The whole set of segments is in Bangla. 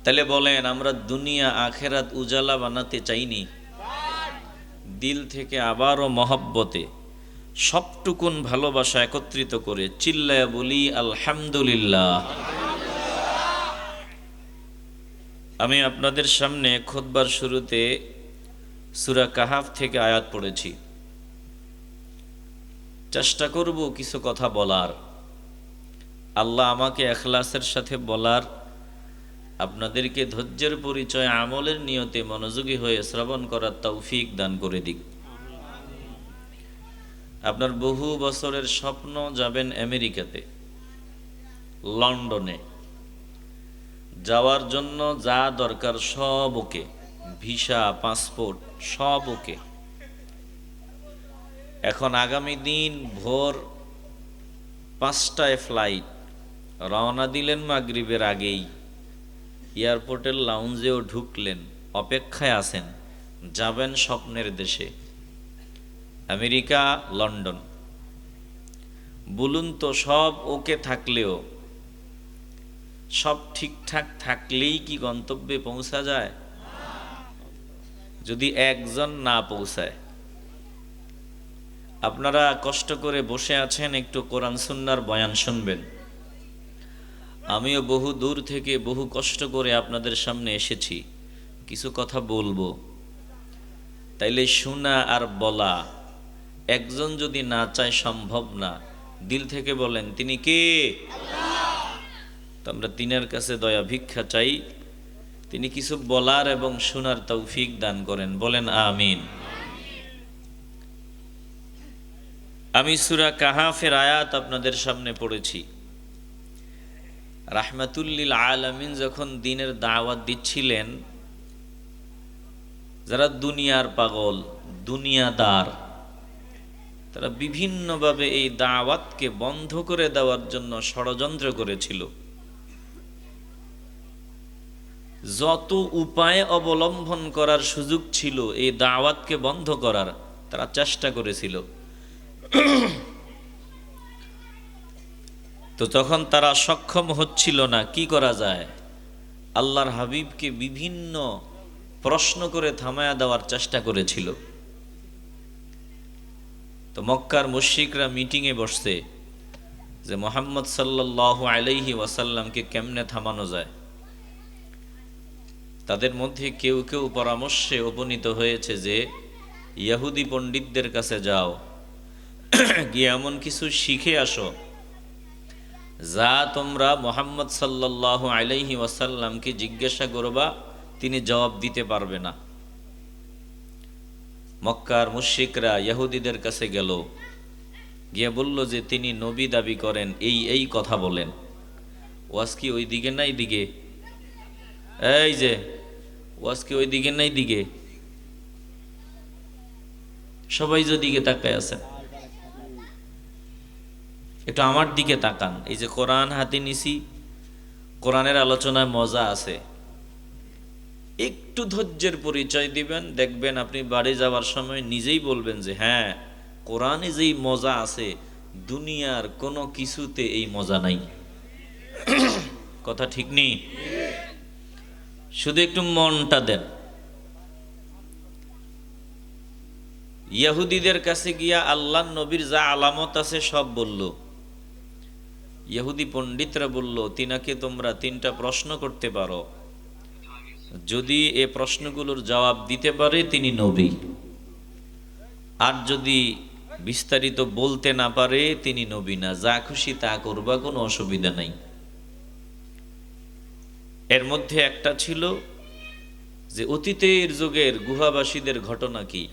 তাহলে বলেন, আমরা দুনিয়া আখেরাত উজালা বানাতে চাইনি? দিল থেকে আবারও মহব্বতে সবটুকুন ভালোবাসা একত্রিত করে চিল্লায়া বলি আলহামদুলিল্লাহ। আমি আপনাদের সামনে খুতবার শুরুতে সূরা কাহাফ থেকে আয়াত পড়েছি। চেষ্টা করব কিছু কথা বলার, আল্লাহ আমাকে ইখলাসের সাথে বলার, আপনাদেরকে ধৈর্যের পরিচয় আমলের নিয়তে মনোযোগী হয়ে শ্রবণ করার তৌফিক দান করে দিক। আপনার বহু বছরের স্বপ্ন যাবেন আমেরিকাতে, লন্ডনে যাওয়ার জন্য যা দরকার সব ওকে, ভিসা, পাসপোর্ট সব ওকে। এখন আগামী দিন ভোর 5টায় ফ্লাইট, রওনা দিলেন মাগরিবের আগেই, এয়ারপোর্টের লাউঞ্জেও ঢুকলেন, অপেক্ষায় আছেন, যাবেন স্বপ্নের দেশে আমেরিকা, লন্ডন। বলুন তো, সব ওকে থাকলেও, সব ঠিকঠাক থাকলেই কি গন্তব্যে পৌঁছা যায়? যদি একজন না পৌঁছায়। আপনারা কষ্ট করে বসে আছেন, একটু কোরআন সুন্নাহর বয়ান শুনবেন। আমিও বহু দূর থেকে বহু কষ্ট করে আপনাদের সামনে এসেছি, কিছু কথা বলবো। তাইলে শোনা আর বলা, একজন যদি না চায় সম্ভব না। দিল থেকে বলেন, তিনি কে? তো আমরা তিনের কাছে দয়া ভিক্ষা চাই, তিনি কিছু বলার এবং শোনার তৌফিক দান করেন। বলেন আমিন। আমি সূরা কাহাফের আয়াত আপনাদের সামনে পড়েছি। রাহমাতুল্লিল আলামিন যখন দ্বীনের দাওয়াত দিচ্ছিলেন, যারা দুনিয়ার পাগল, দুনিয়াদার, তারা বিভিন্নভাবে এই দাওয়াতকে বন্ধ করে দেওয়ার জন্য ষড়যন্ত্র করেছিল। যত উপায় অবলম্বন করার সুযোগ ছিল এই দাওয়াতকে বন্ধ করার, তারা চেষ্টা করেছিল। তো তখন তারা সক্ষম হচ্ছিল না, কি করা যায়? আল্লাহর হাবিবকে বিভিন্ন প্রশ্ন করে থামায়া দেওয়ার চেষ্টা করেছিল। তো মক্কার মুশরিকরা মিটিংয়ে বসছে যে মুহাম্মদ সাল্লাল্লাহু আলাইহি ওয়াসাল্লামকে কেমনে থামানো যায়। তাদের মধ্যে কেউ কেউ পরামর্শে উপনীত হয়েছে যে ইহুদি পণ্ডিতদের কাছে যাও, গিয়ে এমন কিছু শিখে আসো যা তোমরা মুহাম্মদ সাল্লাল্লাহু আলাইহি ওয়াসাল্লামকে জিজ্ঞাসা করবা, তিনি জবাব দিতে পারবে না। মক্কার মুশরিকরা ইহুদিদের কাছে গেল, গিয়ে বলল যে তিনি নবী দাবি করেন, এই কথা বলেন। ওয়াজ কি ওই দিকে নাই দিকে? এই যে ওয়াজ কি ওই দিকে নাই দিকে? সবাই যে দিকে তাকায় আছেন, একটু আমার দিকে তাকান। এই যে কোরআন হাতে নিছি, কোরআনের আলোচনায় মজা আছে। একটু ধৈর্যের পরিচয় দিবেন, দেখবেন আপনি বাড়ি যাওয়ার সময় নিজেই বলবেন যে হ্যাঁ, কোরআনে যেই মজা আছে দুনিয়ার কোনো কিছুতে এই মজা নাই। কথা ঠিক নেই? শুধু একটু মনটা দেন। ইহুদিদের কাছে গিয়া আল্লাহ নবীর যা আলামত আছে সব বলল। ইহুদি পণ্ডিতরা বলল, তিনাকে তোমরা 3টা প্রশ্ন করতে পারো, যদি এ প্রশ্নগুলোর জবাব দিতে পারে তিনি নবী, আর যদি বিস্তারিত বলতে না পারে তিনি নবী না। যা খুশি তা করবা, কোনো অসুবিধা নাই। এর মধ্যে একটা ছিল যে অতীতের যুগের গুহাবাসীদের ঘটনা কি,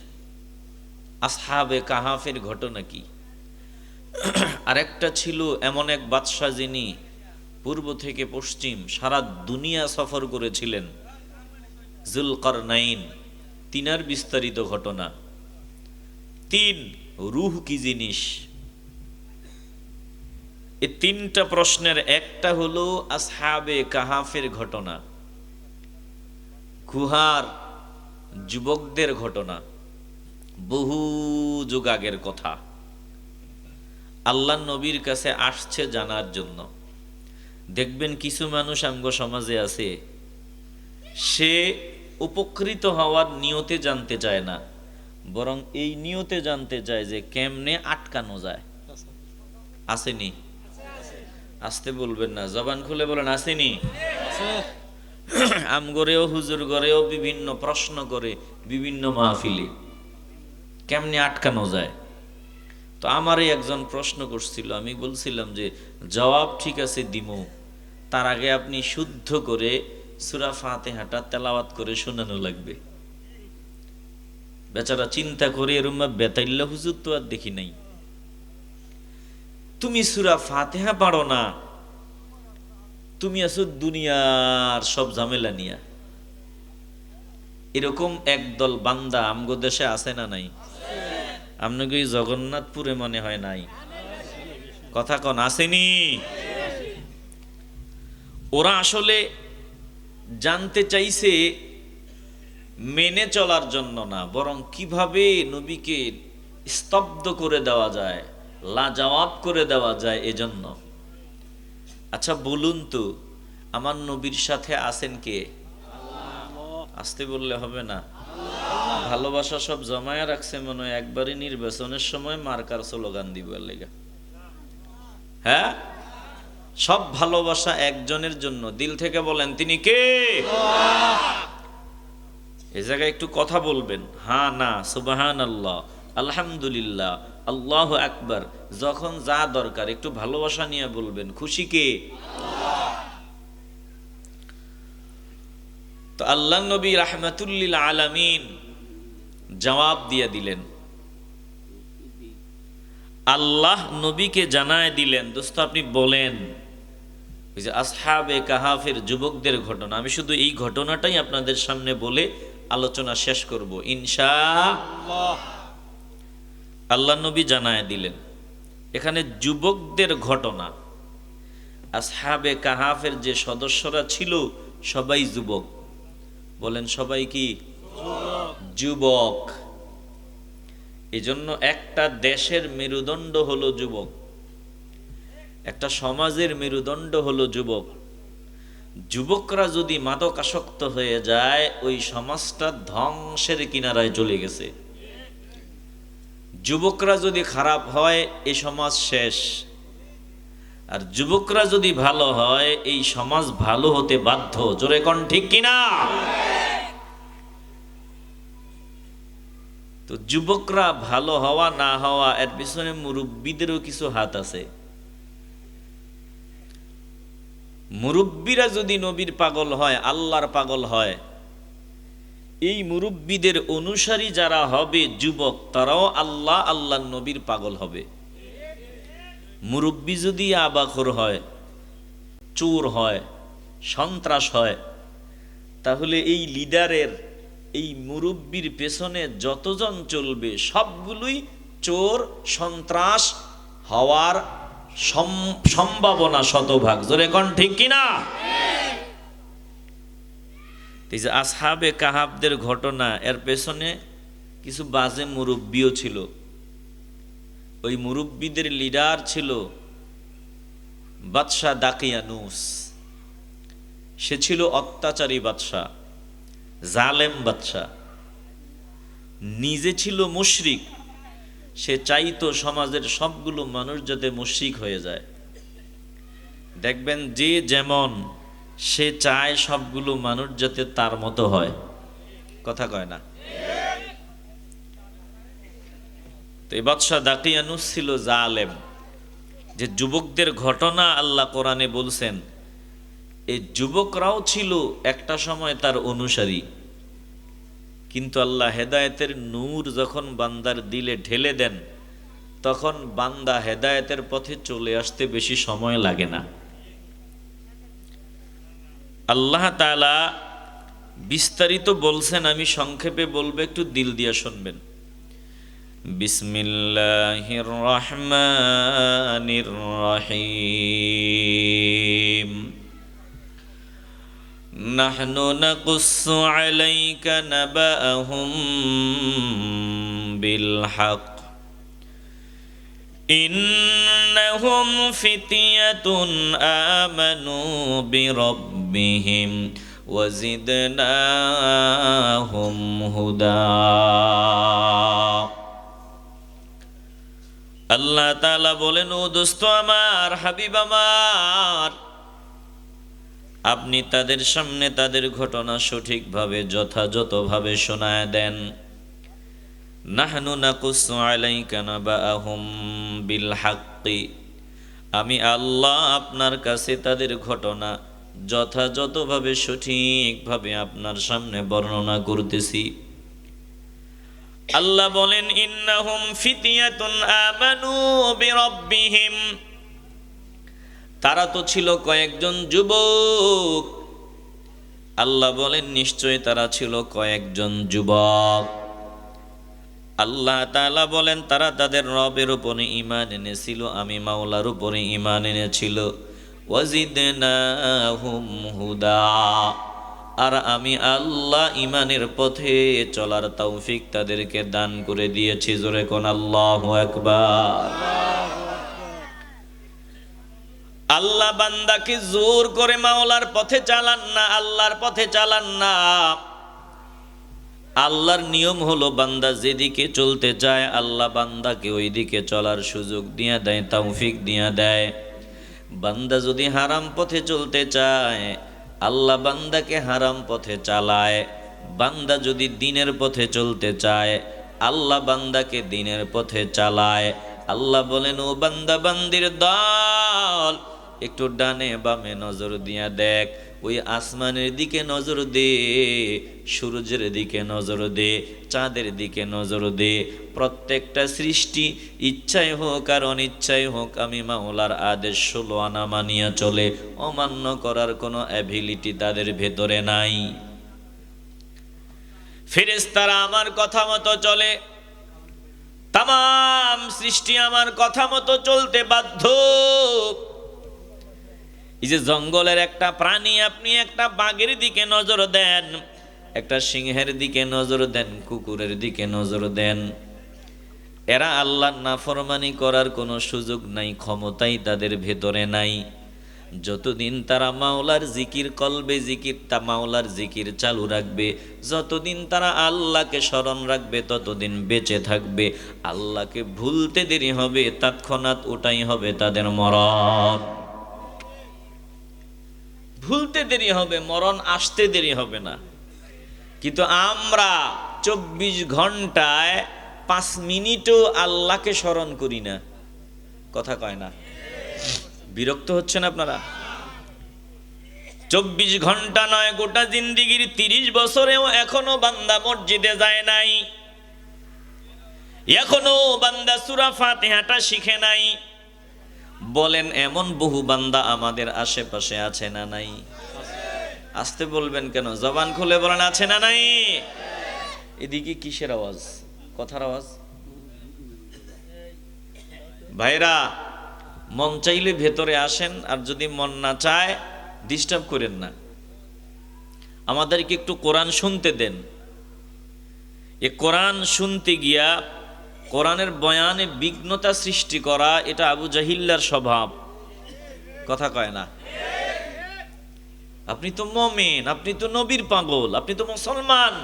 আসহাবে কাহাফের ঘটনা কি। আর একটা ছিল এমন এক বাদশাহ যিনি পূর্ব থেকে পশ্চিম সারা দুনিয়া সফর করেছিলেন, যুলকারনাইন, তিনার বিস্তারিত ঘটনা। 3 রূহ কি জিনিস। এই 3টা প্রশ্নের একটা হলো আসহাবে কাহাফের ঘটনা, গুহার যুবকদের ঘটনা, বহু যুগ আগের কথা। আল্লাহ নবীর কাছে আসছে জানার জন্য। দেখবেন কিছু মানুষ আমগো সমাজে আছে, সে উপকৃত হওয়ার নিয়তে জানতে চায় না, বরং এই নিয়তে জানতে চায় যে কেমনে আটকানো যায়। আসেনি? আসতে বলবেন না, জবান খুলে বলেন আসেনি? আমগরেও হুজুর গরেও বিভিন্ন প্রশ্ন করে বিভিন্ন মাহফিলে কেমনে আটকানো যায়। তো আমারই একজন প্রশ্ন করছিল, আমি বলছিলাম যে জবাব ঠিক আছে দিমু, তার আগে আপনি শুদ্ধ করে সূরা ফাতিহাটা তেলাওয়াত করে শোনানো লাগবে। বেচারা চিন্তা করে এরম বেতাইল্লা হুজুর তো আর দেখি নাই। তুমি সূরা ফাতিহা পারো না, তুমি আছো দুনিয়ার সব ঝামেলা নিয়া। এরকম একদল বান্দা আমগো দেশে আছে না নাই? আপনাকে ওই জগন্নাথপুরে মনে হয় নাই? কথা কন আসেনি? ওরা আসলে জানতে চাইছে মেনে চলার জন্য না, বরং কিভাবে নবীকে স্তব্ধ করে দেওয়া যায়, লাজবাব করে দেওয়া যায় এজন্য। আচ্ছা বলুন তো, আমার নবীর সাথে আছেন কে? আসতে বললে হবে না? ভালোবাসা সব জমায়া রাখছে মনে হয়, একবারই নির্বাচনের সময় মার্কার স্লোগান দিবার লেগা। হ্যাঁ, সব ভালোবাসা একজনের জন্য। দিল থেকে বলেন তিনি কে? এ জায়গায় একটু কথা বলবেন, হ্যাঁ না, সুবহানাল্লাহ, আলহামদুলিল্লাহ, আল্লাহু আকবার, যখন যা দরকার একটু ভালোবাসা নিয়ে বলবেন। খুশি কে? তো আল্লাহ নবী রাহমাতুল্লিল আলামিন জবাব দিয়ে দিলেন। আল্লাহ নবীকে জানায় দিলেন, দোস্ত আপনি বলেন। ওই যে আসহাবে কাহাফের যুবকদের ঘটনা, আমি শুধু এই ঘটনাটাই আপনাদের সামনে বলে আলোচনা শেষ করব ইনশাআল্লাহ। আল্লাহ নবী জানায় দিলেন এখানে যুবকদের ঘটনা। আসহাবে কাহাফের যে সদস্যরা ছিল সবাই যুবক। বলেন সবাই কি যুবক? এজন্য একটা দেশের মেরুদণ্ড হলো যুবক, একটা সমাজের মেরুদণ্ড হলো যুবক। যুবকরা যদি মাদকাসক্ত হয়ে যায়, ওই সমাজটা ধ্বংসের কিনারায় চলে গেছে। যুবকরা যদি খারাপ হয়, এই সমাজ শেষ। আর যুবকরা যদি ভালো হয়, এই সমাজ ভালো হতে বাধ্য। জোরে কোন ঠিক কিনা? তো যুবকরা ভালো হওয়া না হওয়া এর পিছনে মুরব্বীদেরও কিছু হাত আছে। মুরব্বীরা যদি নবীর পাগল হয়, আল্লাহর পাগল হয়, এই মুরব্বীদের অনুসারী যারা হবে যুবক, তারাও আল্লাহ আল্লাহর নবীর পাগল হবে। মুরব্বী যদি আবাখোর হয়, চোর হয়, সন্ত্রাস হয়, তাহলে এই লিডারের, এই মুরব্বীর পেছনে যতজন চলবে সবগুলোই চোর সন্ত্রাস হওয়ার সম্ভাবনা শতভাগ। জোরে কোন ঠিক কিনা? এই যে আসহাবে কাহাবদের ঘটনা, এর পেছনে কিছু বাজে মুরব্বীও ছিল। ওই মুরব্বীদের লিডার ছিল বাদশাহ দাকিয়ানুস। সে ছিল অত্যাচারী বাদশাহ, জালেম বাদশাহ, নিজে ছিল মুশরিক। সে চাইতো সমাজের সবগুলো মানুষ যাতে মুশরিক হয়ে যায়। দেখবেন যে যেমন, সে চায় সবগুলো মানুষ যাতে তার মতো হয়। কথা কয় না? তো এই বাদশাহ দাকিয়ানুস ছিল জালেম। যে যুবকদের ঘটনা আল্লাহ কোরআনে বলছেন, এই যুবকরাও ছিল একটা সময় তার অনুসারী। কিন্তু আল্লাহ হেদায়েতের নূর যখন বান্দার দিলে ঢেলে দেন, তখন বান্দা হেদায়েতের পথে চলে আসতে বেশি সময় লাগে না। আল্লাহ তাআলা বিস্তারিত বলছেন, আমি সংক্ষেপে বলবো, একটু দিল দিয়ে শুনবেন। বিসমিল্লাহির রহমানির রহিম। নাহনু নাকুসসু আলাইকা নাবাআহুম বিল হক ইন্নাহুম ফিতয়াতুন আমানু বিরাব্বিহিম وزدناهم هدى আল্লাহ তাআলা বলেন, ও দোস্ত আমার, হাবিব আমার, আপনি তাদের সামনে তাদের ঘটনা সঠিকভাবে যথাযথভাবে শোনায় দেন। নাহনু নাকুসু আলাইকা নাবাআহুম বিল হাক্কি, আমি আল্লাহ আপনার কাছে তাদের ঘটনা যথাযথভাবে সঠিকভাবে আপনার সামনে বর্ণনা করতেছি। আল্লাহ বলেন, ইন্নাহুম ফিতিয়াতুন আমানু বিরাব্বিহিম, তারা তো ছিল কয়েকজন যুবক। আল্লাহ বলেন, নিশ্চয় তারা ছিল কয়েকজন যুবক। আল্লাহ তাআলা বলেন, তারা তাদের রবের উপরে ঈমান এনেছিল, আমি মাওলার উপরে ঈমান এনেছিল। ওয়াজিদনাহুম হুদা, আর আমি আল্লাহ ঈমানের পথে চলার তৌফিক তাদেরকে দান করে দিয়েছি। জোরে কোন আল্লাহু আকবার। আল্লাহ বান্দাকে জোর করে মাওলার পথে চালান না, আল্লাহর পথে চালান না। আল্লাহর নিয়ম হলো, বান্দা যেদিকে চলতে চায় আল্লাহ বান্দাকে ওই দিকে চলার সুযোগ দিয়া দেয়, তৌফিক দিয়া দেয়। বান্দা যদি হারাম পথে চলতে চায় আল্লাহ বান্দাকে হারাম পথে চালায়। বান্দা যদি দ্বীনের পথে চলতে চায় আল্লাহ বান্দাকে দ্বীনের পথে চালায়। আল্লাহ বলেন, ও বান্দা বান্দির দল, একটু ডানে বামে নজর দিয়া দেখ, ওই আসমানের দিকে নজর দে, সূর্যের দিকে নজর দে, চাঁদের দিকে নজর দে। প্রত্যেকটা সৃষ্টি ইচ্ছাই হোক আর অনিচ্ছাই হোক আমি মাওলার আদেশ 16 আনা মানিয়া চলে, অমান্য করার কোনো অ্যাবিলিটি তাদের ভেতরে নাই। ফেরেশতারা আমার কথা মতো চলে, তামাম সৃষ্টি আমার কথা মতো চলতে বাধ্য। এই যে জঙ্গলের একটা প্রাণী, আপনি একটা বাঘের দিকে নজর দেন, একটা সিংহের দিকে নজর দেন, কুকুরের দিকে নজর দেন, এরা আল্লাহর নাফরমানি করার কোনো সুযোগ নাই, ক্ষমতাই তাদের ভেতরে নাই। যতদিন তারা মাওলার জিকির, কলবে জিকির, তা মাওলার জিকির চালু রাখবে, যতদিন তারা আল্লাহকে স্মরণ রাখবে ততদিন বেঁচে থাকবে। আল্লাহকে ভুলতে দেরি হবে, তৎক্ষণাৎ ওটাই হবে তাদের মরণ। ভুলতে দেরি হবে, মরণ আসতে দেরি হবে না। কিন্তু আমরা 24 ঘন্টায় 5 মিনিটও আল্লাহকে স্মরণ করি না। কথা কয় না? বিরক্ত হচ্ছেন আপনারা? 24 ঘন্টা নয়, গোটা জিন্দিগির 30 বছরেও এখনো বান্দা মসজিদে যায় নাই, এখনো বান্দা সূরা ফাতিহাটা শিখে নাই। বলেন, এমন বহু বান্দা আমাদের আশেপাশে আছে না নাই? আসতে বলবেন কেন? জবান খুলে বলেন, আছে না নাই? এদিকে কিসের আওয়াজ? কথার আওয়াজ? ভাইরা, মন চাইলে ভেতরে আসেন, আর যদি মন না চায় ডিস্টার্ব করেন না। আমাদেরকে একটু কোরআন শুনতে দেন। এ কোরআন শুনতে গিয়া কোরআনের বয়ানে বিঘ্নতা সৃষ্টি করা, এটা আবু জাহিল্লার স্বভাব। কথা কয় না? আপনি তো মুমিন, আপনি তো নবীর পাগল, আপনি তো মুসলমান।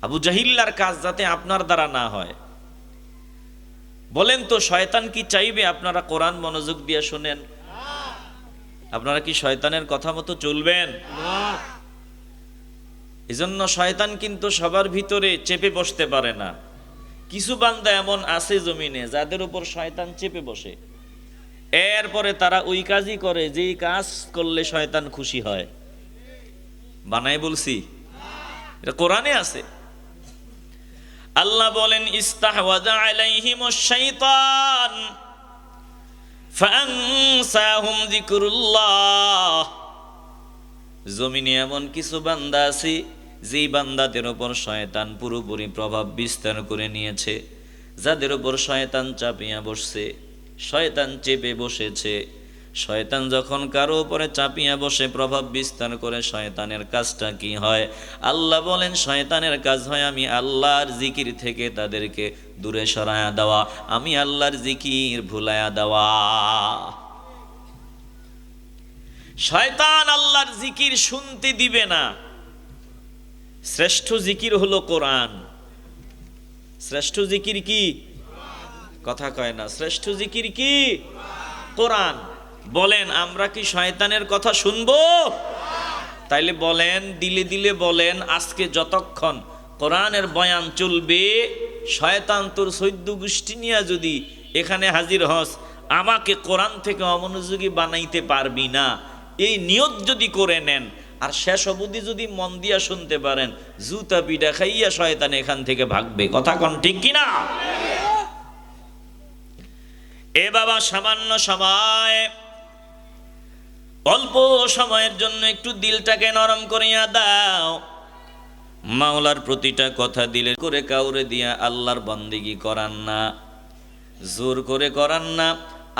আবু জাহিল্লার কাজ যাতে আপনার দ্বারা না হয়। বলেন তো, শয়তান কি চাইবে আপনারা কোরআন মনোযোগ দিয়ে শুনেন? আপনারা কি শয়তানের কথা মতো চলবেন? এজন্য শয়তান কিন্তু সবার ভিতরে চেপে বসতে পারে না। কিছু বান্দা এমন আছে জমিনে যাদের উপর শয়তান চেপে বসে, এরপরে তারা ওই কাজই করে যেই কাজ করলে শয়তান খুশি হয়। বানাই বলছি? এটা কোরআনে আছে। আল্লাহ বলেন, ইস্তাহওয়াযা আলাইহিমুশ শাইতান ফাআনসাহুম যিকরুল্লাহ। জমিনে এমন কিছু বান্দা আছে যেই বান্দাদের উপর শয়তান পুরোপুরি প্রভাব বিস্তার করে নিয়েছে, যাদের উপর শয়তান চাপিয়া বসছে, শয়তান চেপে বসেছে। শয়তান যখন কারো উপরে চাপিয়া বসে প্রভাব বিস্তার করে, শয়তানের কাজটা কি হয়? আল্লাহ বলেন, শয়তানের কাজ হয় আমি আল্লাহর জিকির থেকে তাদেরকে দূরে সরায়া দেওয়া, আমি আল্লাহর জিকির ভুলায়া দেওয়া। শয়তান আল্লাহর জিকির শুনতে দিবে না। শ্রেষ্ঠ জিকির হলো কোরআন। শ্রেষ্ঠ জিকির কি? কথা কয় না। শ্রেষ্ঠ জিকির কি? কোরআন। বলেন আমরা কি শয়তানের কথা শুনবো? তাইলে বলেন, দিলে দিলে বলেন, আজকে যতক্ষণ কোরআনের বয়ান চলবে, শয়তান তোর 14 গোষ্ঠী নিয়ে যদি এখানে হাজির হস, আমাকে কোরআন থেকে অমনোযোগী বানাইতে পারবি না, এই নিয়ত যদি করে নেন, আর শেষ অবধি যদি মন দিয়া শুনতে পারেন, জুতা পিটা খাইয়া শয়তান এখান থেকে ভাগবে। কথা কোন ঠিক কিনা? এ বাবা, সামান্য সময়, অল্প সময়ের জন্য একটু দিলটাকে নরম করিয়া দাও। মাওলার প্রতিটা কথা দিলে করে কাউরে দিয়া আল্লাহর বন্দেগী করান না, জোর করে করান না।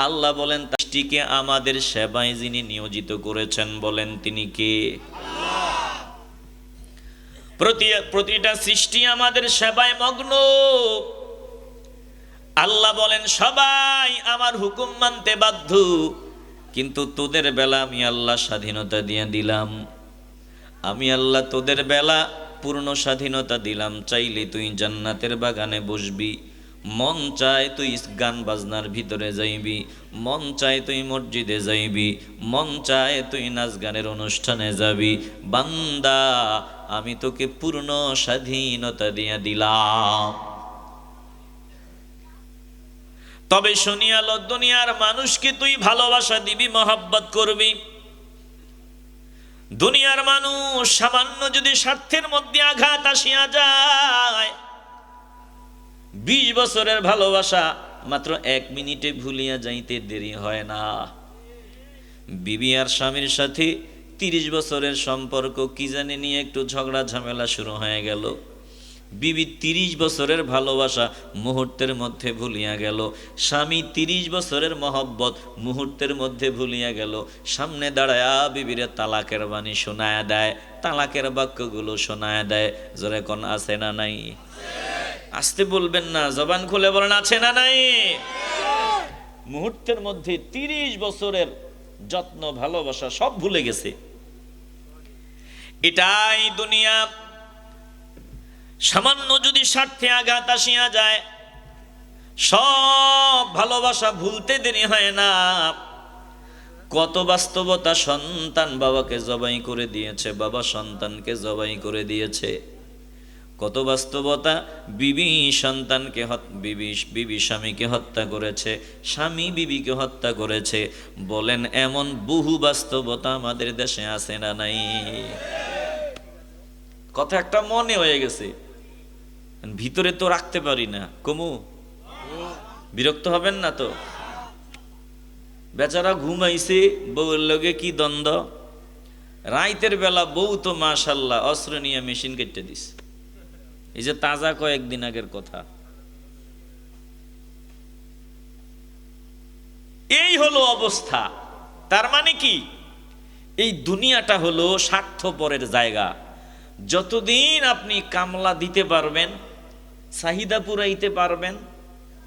আল্লাহ বলেন, সৃষ্টিকে আমাদের সেবায় যিনি নিয়োজিত করেছেন, বলেন তিনি কে? প্রতিটা সৃষ্টি আমাদের সেবায় মগ্ন। আল্লাহ বলেন, সবাই আমার হুকুম মানতে বাধ্য, কিন্তু তোদের বেলা আমি আল্লাহ স্বাধীনতা দিয়ে দিলাম। আমি আল্লাহ তোদের বেলা পূর্ণ স্বাধীনতা দিলাম। চাইলে তুই জান্নাতের বাগানে বসবি, মন চায় তুই গান বাজনার ভিতরে যাইবি, মন চায় তুই মসজিদে যাইবি, মন চায় তুই নাচ গানের অনুষ্ঠানে যাবি। বান্দা, আমি তোকে পূর্ণ স্বাধীনতা দিয়ে দিলাম। তবে শুনিয়াল, দুনিয়ার মানুষকে তুই ভালোবাসা দিবি, মহব্বত করবি। দুনিয়ার মানুষ সামান্য যদি স্বার্থের মধ্যে আঘাত আসিয়া যায়, 20 বছরের ভালোবাসা মাত্র 1 মিনিটে ভুলিয়া যাইতে দেরি হয় না। বিবি আর স্বামীর সাথে 30 বছরের সম্পর্ক, কি জানি নিয়ে একটু ঝগড়া ঝামেলা শুরু হয়ে গেল, বিবি 30 বছরের ভালোবাসা মুহূর্তের মধ্যে ভুলিয়া গেল। স্বামী 30 বছরের মহব্বত মুহূর্তের মধ্যে ভুলিয়া গেল। সামনে দাঁড়ায়া বিবিরে তালাকের বাণী শোনায়া দেয়, তালাকের বাক্যগুলো শোনায়া দেয়। জোরে কোন আছে না নাই? আসতে বলবেন না, জবান খুলে বলেন আছে না নাই? মুহূর্তের মধ্যে 30 বছরের যত্ন ভালোবাসা সব ভুলে গেছে। এটাই দুনিয়া। সামান্য যদি স্বার্থে আঘাত আসিয়া যায়, সব ভালোবাসা ভুলতে দেরি হয় না। কত বাস্তবতা, সন্তান বাবাকে জবাই করে দিয়েছে, বাবা সন্তানকে জবাই করে দিয়েছে। কত বাস্তবতা, বিবি সন্তানকে বিবি স্বামীকে হত্যা করেছে, স্বামী বিবিকে হত্যা করেছে। বলেন, এমন বহু বাস্তবতা আমাদের দেশে আছে না নাই? কথা একটা মনে হয়ে গেছে, ভিতরে তো রাখতে পারি না। কমু, বিরক্ত হবেন না তো? বেচারা ঘুমাইছে, বউয়ের লগে কি দ্বন্দ্ব। রাইতের বেলা বউ তো মাশাল্লাহ অস্ত্র নিয়ে মেশিন কেটে দিস। এই যে তাজা কয়েকদিন আগের কথা। এই হলো অবস্থা। তার মানে কি, এই দুনিয়াটা হলো স্বার্থপরের জায়গা। যতদিন আপনি কামলা দিতে পারবেন, চাহিদা পুরাইতে পারবেন,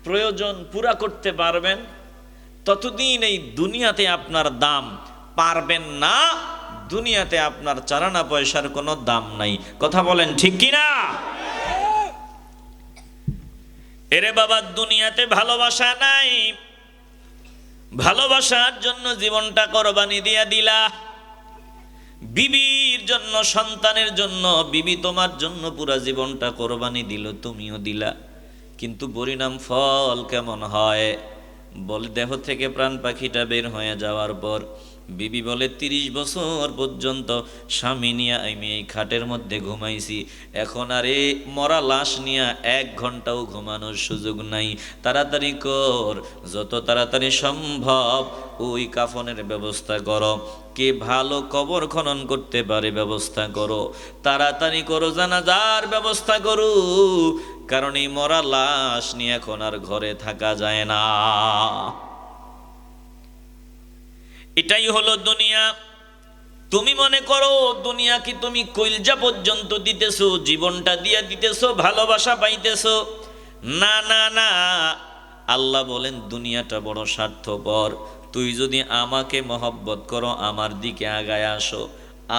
প্রয়োজন পুরা করতে পারবেন, ততদিন এই দুনিয়াতে আপনার দাম। পারবেন না, দুনিয়াতে আপনার চারানা পয়সার কোনো দাম নাই। কথা বলেন ঠিক কিনা? এরে বাবা, দুনিয়াতে ভালোবাসা নাই, ভালোবাসার জন্য জীবনটা কোরবানি দিয়া দিলা। বিবির জন্য, সন্তানের জন্য, বিবি তোমার জন্য পুরা জীবনটা কোরবানি দিল, তুমিও দিলা। কিন্তু পরিণাম ফল কেমন হয়? বলে, দেহ থেকে প্রাণ পাখিটা বের হয়ে যাওয়ার পর বিবি বলে, 30 বছর পর্যন্ত স্বামী নিয়ে আমি এই খাটের মধ্যে ঘুমাইছি, এখন আর এ মরা লাশ নিয়ে 1 ঘন্টাও ঘুমানোর সুযোগ নাই। তাড়াতাড়ি কর, যত তাড়াতাড়ি সম্ভব ওই কাফনের ব্যবস্থা করো। কে ভালো কবর খনন করতে পারে ব্যবস্থা করো, তাড়াতাড়ি করো, জানাজার ব্যবস্থা করো, কারণ এই মরা লাশ নিয়ে এখন আর ঘরে থাকা যায় না। এটাই হলো দুনিয়া। তুমি মনে করো দুনিয়া কি তুমি কইলজা পর্যন্ত দিতেছো, জীবনটা দিয়া দিতেছো, ভালোবাসা পাইতেছো? না না না, আল্লাহ বলেন দুনিয়াটা বড় স্বার্থপর। তুই যদি আমাকে মহব্বত করো, আমার দিকে আগায় আসো,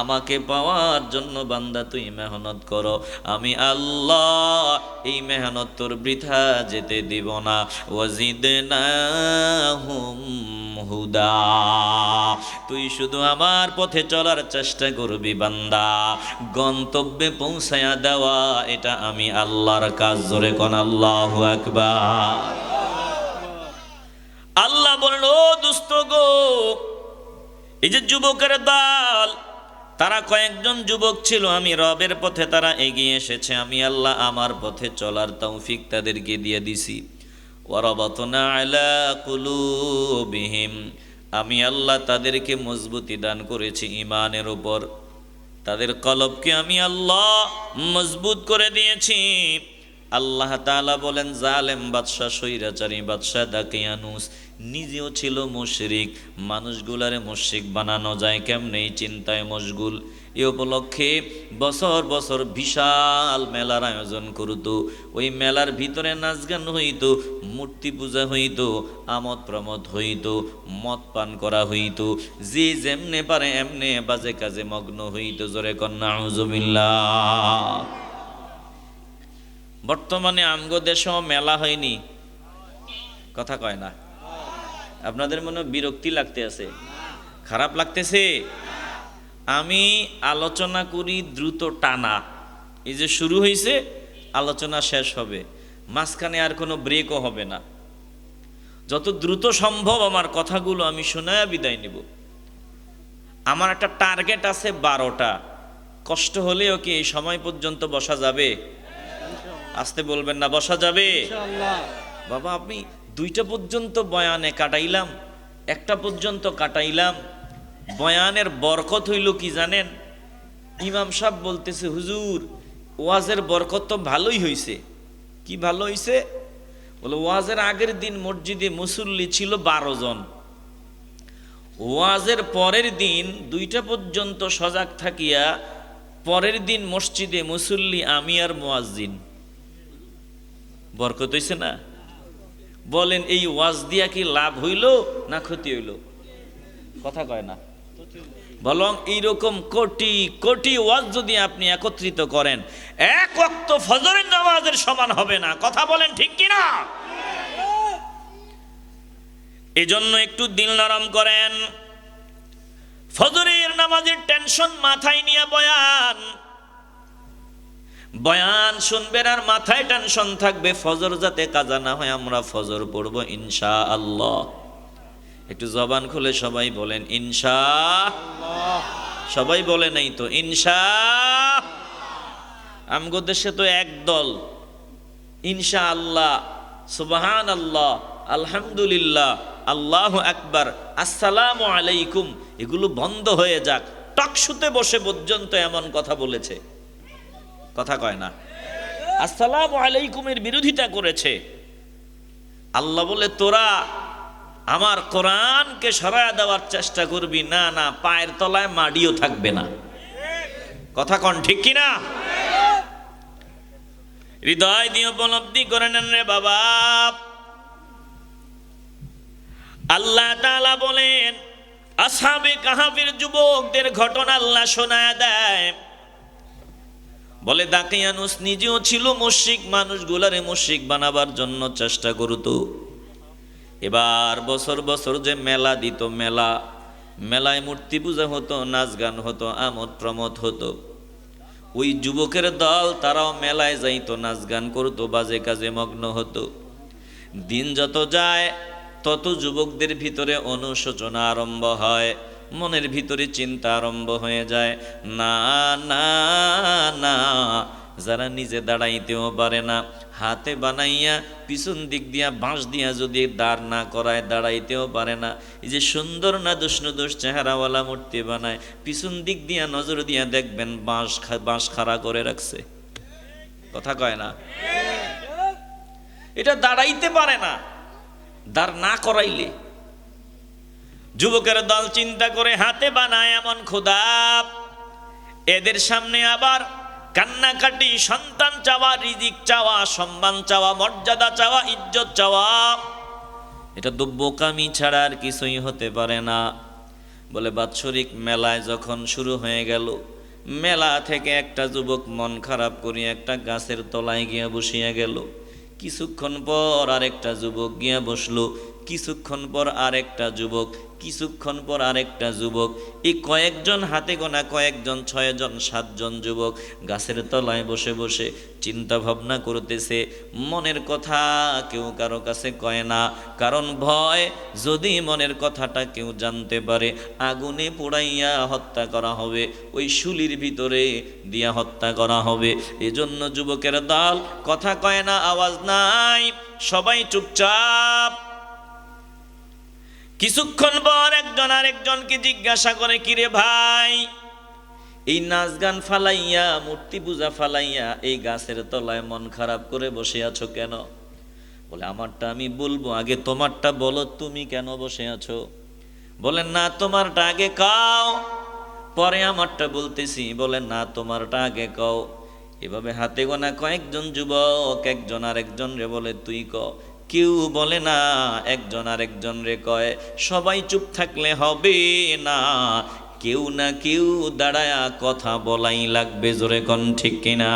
আমাকে পাওয়ার জন্য বান্দা তুই মেহনত করো, আমি আল্লাহ এই মেহনত তোর বৃথা যেতে দিব না। ওয়াজিদনাহুম হুদা, তুই শুধু আমার পথে চলার চেষ্টা করবি বান্দা, গন্তব্যে পৌঁছায়া দেওয়া এটা আমি আল্লাহর কাজ। জোরে কোন আল্লাহু আকবার। আল্লাহ বলেন, ও দুস্থ গো, এই যে যুবকের দল, তারা কয়েকজন যুবক ছিল, আমি রবের পথে তারা এগিয়ে এসেছে, আমি আল্লাহ আমার পথে চলার তৌফিক তাদেরকে দিয়ে দিছি। ওয়ারাবাতনা আলা কুলুবিহিম, আমি আল্লাহ তাদেরকে মজবুতি দান করেছি ঈমানের উপর, তাদের কলবকে আমি আল্লাহ মজবুত করে দিয়েছি। আল্লাহ তাআলা বলেন, জালেম বাদশা, স্বৈরাচারী বাদশা দাকিয়ানুস নিজেও ছিল মুশরিক, মানুষগুলারে মুশরিক বানানো যায় কেমনে এই চিন্তায় মশগুল। এ উপলক্ষে বছর বছর বিশাল মেলার আয়োজন করত, ওই মেলার ভিতরে নাচ গান হইত, মূর্তি পূজা হইত, আমোদ প্রমোদ হইত, মদ পান করা হইত, যে যেমনে পারে এমনে বাজে কাজে মগ্ন হইত। জোরে কন্যা আউযুবিল্লাহ। বর্তমানে আমগো দেশেও মেলা হয়নি, কথা কয় না? আপনাদের মনে বিরক্তি লাগতে আছে, খারাপ লাগতেছে? আমি আলোচনা করি দ্রুত টানা, এই যে শুরু হয়েছে আলোচনা শেষ হবে, মাঝখানে আর কোনো ব্রেকও হবে না। যত দ্রুত সম্ভব আমার কথাগুলো আমি শোনায়া বিদায় নিব। আমার একটা টার্গেট আছে 12টা, কষ্ট হলেও কি এই সময় পর্যন্ত বসা যাবে? আসতে বলবেন না, বসা যাবে? বাবা আপনি 2টা পর্যন্ত বয়ানে কাটাইলাম, 1টা পর্যন্ত কাটাইলাম, বয়ানের বরকত হইল কি জানেন? ইমাম সাহেব বলতেছে, হুজুর ওয়াজের বরকত তো ভালোই হইছে। কি ভালো হইছে? বলে ওয়াজের আগের দিন মসজিদে মুসল্লি ছিল 12 জন, ওয়াজের পরের দিন 2টা পর্যন্ত সজাগ থাকিয়া পরের দিন মসজিদে মুসল্লি আমি আর মুয়াজ্জিন। বরকত হইছে না? বলেন এই ওয়াজ দিয়া কি লাভ হইল না ক্ষতি হইল? কথা কয় না। বলং এইরকম কোটি কোটি ওয়াজ যদি আপনি একত্রিত করেন, এক ওয়াক্ত ফজরের নামাজের সমান হবে না। কথা বলেন ঠিক কিনা? এজন্য একটু দিল নরম করেন। ফজরের নামাজের টেনশন মাথায় নিয়ে বয়ান শুনবেন আর মাথায় টেনশন থাকবে ফজর যাতে কাজা না হয়। আমরা ফজর পড়ব ইনশাআল্লাহ। একটু জবান খুলে সবাই বলেন ইনশাআল্লাহ। সবাই বলে নাই তো ইনশাআল্লাহ। আমগো দেশে তো একদল ইনশাআল্লাহ, সুবহানাল্লাহ, আলহামদুলিল্লাহ, আল্লাহু আকবার, আসসালামু আলাইকুম এগুলো বন্ধ হয়ে যাক, টকশুতে বসে পর্যন্ত এমন কথা বলেছে। কথা কয় না? আসসালামু আলাইকুমের বিরোধিতা করেছে। আল্লাহ বলে তোরা আমার কোরআনকে সরায়া দেওয়ার চেষ্টা করবি না, না পায়ের তলায় মাড়িও থাকবে না। কথা কন ঠিক কিনা? হৃদয় দিয়ে উপলব্ধি করে নেন রে বাবা। আল্লাহ তাআলা বলেন আসহাবে কাহাফের যুবকদের ঘটনা আল্লাহ শোনায় দেয়। বলে দাকিয়ানুস নিজেও ছিল মুশরিক, মানুষগুলারে মুশরিক বানাবার জন্য চেষ্টা করত। এবার বছর বছর যে মেলা দিত, মেলায় মূর্তি পূজা হতো, নাচ গান হতো, আমোদ প্রমোদ হতো। ওই যুবকের দল তারাও মেলায় যাইতো, নাচ গান করতো, বাজে কাজে মগ্ন হতো। দিন যত যায় তত যুবকদের ভিতরে অনুশোচনা আরম্ভ হয়, মনের ভিতরে চিন্তা আরম্ভ হয়ে যায়। না না না, যারা নিজে দাঁড়াইতেও পারে না, হাতে বানাইয়া পিছন দিক দিয়া বাঁশ দিয়া যদি দাঁড় না করায় দাঁড়াইতেও পারে না, এই যে সুন্দর না দুষ্ণুদোষ চেহারাওয়ালা মূর্তি বানায়, পিছন দিক দিয়া নজর দিয়া দেখবেন বাঁশ খাড়া করে রাখছে। কথা কয় না? এটা দাঁড়াইতে পারে না দাঁড় না করাইলে। যুবকের দল চিন্তা করে হাতে বানায় এমন খোদা, এদের সামনে আবার কান্নাকাটি, সন্তান চাওয়া, রিজিক চাওয়া, সম্মান চাওয়া, মর্যাদা চাওয়া, ইজ্জত চাওয়া, এটা তো বোকামি ছাড়া আর কিছুই হতে পারে না। বলে বাৎসরিক মেলায় যখন শুরু হয়ে গেল, মেলা থেকে একটা যুবক মন খারাপ করিয়া একটা গাছের তলায় গিয়া বসিয়া গেল। কিছুক্ষণ পর আরেকটা যুবক গিয়া বসলো, কিছুক্ষণ পর আরেকটা যুবক, কিছুক্ষণ পর আরেকটা যুবক। এই কয়েকজন, হাতে গোনা কয়েকজন, 6 জন 7 জন যুবক গাছের তলায় বসে বসে চিন্তা ভাবনা করতেছে। মনের কথা কেউ কারো কাছে কয় না, কারণ ভয় যদি মনের কথাটা কেউ জানতে পারে আগুনে পোড়াইয়া হত্যা করা হবে, ওই শুলির ভিতরে দিয়া হত্যা করা হবে। এজন্য যুবকের দল কথা কয় না, আওয়াজ নাই, সবাই চুপচাপ। কিছুক্ষণ পর একজন আরেকজনকে জিজ্ঞাসা করে, কিরে ভাই, এই নাচ গান ফালাইয়া, মূর্তি পূজা ফালাইয়া এই গাছের তলায় মন খারাপ করে বসে আছো কেন? বলে আমারটা আমি বলবো, আগে তোমারটা বলো, তুমি কেন বসে আছো? বলেন না, তোমারটা আগে কাও, পরে আমারটা বলতেছি। বলেন না, তোমারটা আগে কও। এভাবে হাতে গোনা কয়েকজন যুবক একজন আরেকজন রে বলে, তুই ক। কেউ বলে না, একজন আরেকজন রে কয়। সবাই চুপ থাকলে হবে না, কেউ না কেউ দাঁড়ায়া কথা বলাই লাগবে। জোরে কোন ঠিক কিনা?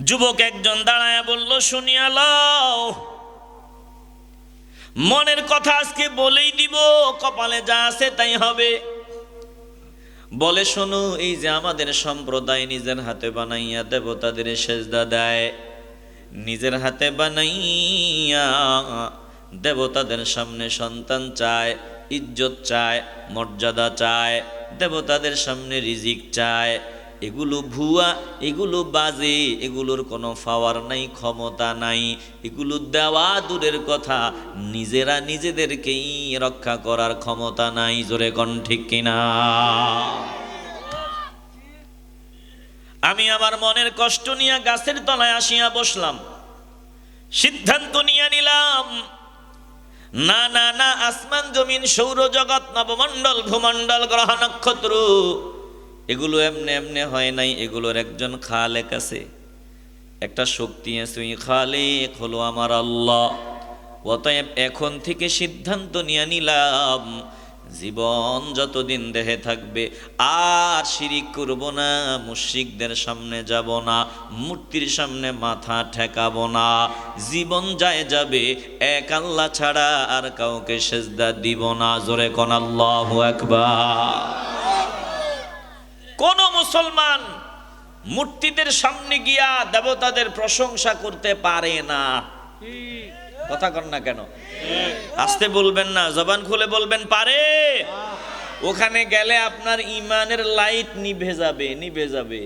যুবক একজন দাঁড়ায়া বলল, শুনিয়া লও, মনের কথা আজকে বলেই দিব, কপালে যা আছে তাই হবে। বলে, শোনো, এই যে আমাদের সম্প্রদায় নিজের হাতে বানাইয়া দেবতাদের সেজদা দেয়, নিজের হাতে বানাইয়া দেবতাদের সামনে সন্তান চায়, ইজ্জত চায়, মর্যাদা চায়, দেবতাদের সামনে রিজিক চায়, এগুলো ভুয়া, এগুলো বাজে, এগুলোর কোনো পাওয়ার নাই, ক্ষমতা নাই। এগুলো দেওয়া দূরের কথা, নিজেরা নিজেদেরকেই রক্ষা করার ক্ষমতা নাই। জোরে কোন ঠিক কিনা? আমি আমার মনের কষ্ট নিয়ে গাছের তলায় আসিয়া বসলাম, সিদ্ধান্ত নিয়ে নিলাম, না না না, আসমান জমিন সৌরজগৎ নবমণ্ডল ভূমণ্ডল গ্রহ নক্ষত্র এগুলো এমনে এমনে হয় নাই, এগুলোর একজন খালেক আছে, একটা শক্তি আছে, ওই খালেক হলো আমার আল্লাহ। অতএব এখন থেকে সিদ্ধান্ত নিয়ে নিলাম, জীবন যতদিন দেহে থাকবে আর শিরিক করব না, মুশরিকদের সামনে যাব না, মূর্তির সামনে মাথা ঠেকাবো না। জীবন যায় যাবে, এক আল্লাহ ছাড়া আর কাউকে সেজদা দিব না। জোরে কোন আল্লাহু আকবার। কোন মুসলমান মূর্তিদের সামনে গিয়া দেবতাদের প্রশংসা করতে পারে না। কথা কন না কেন? আস্তে বলবেন না, জবান খুলে বলবেন, পারে। ওখানে গেলে আপনার ইমানের লাইট নিভে যাবে, নিভে যাবে।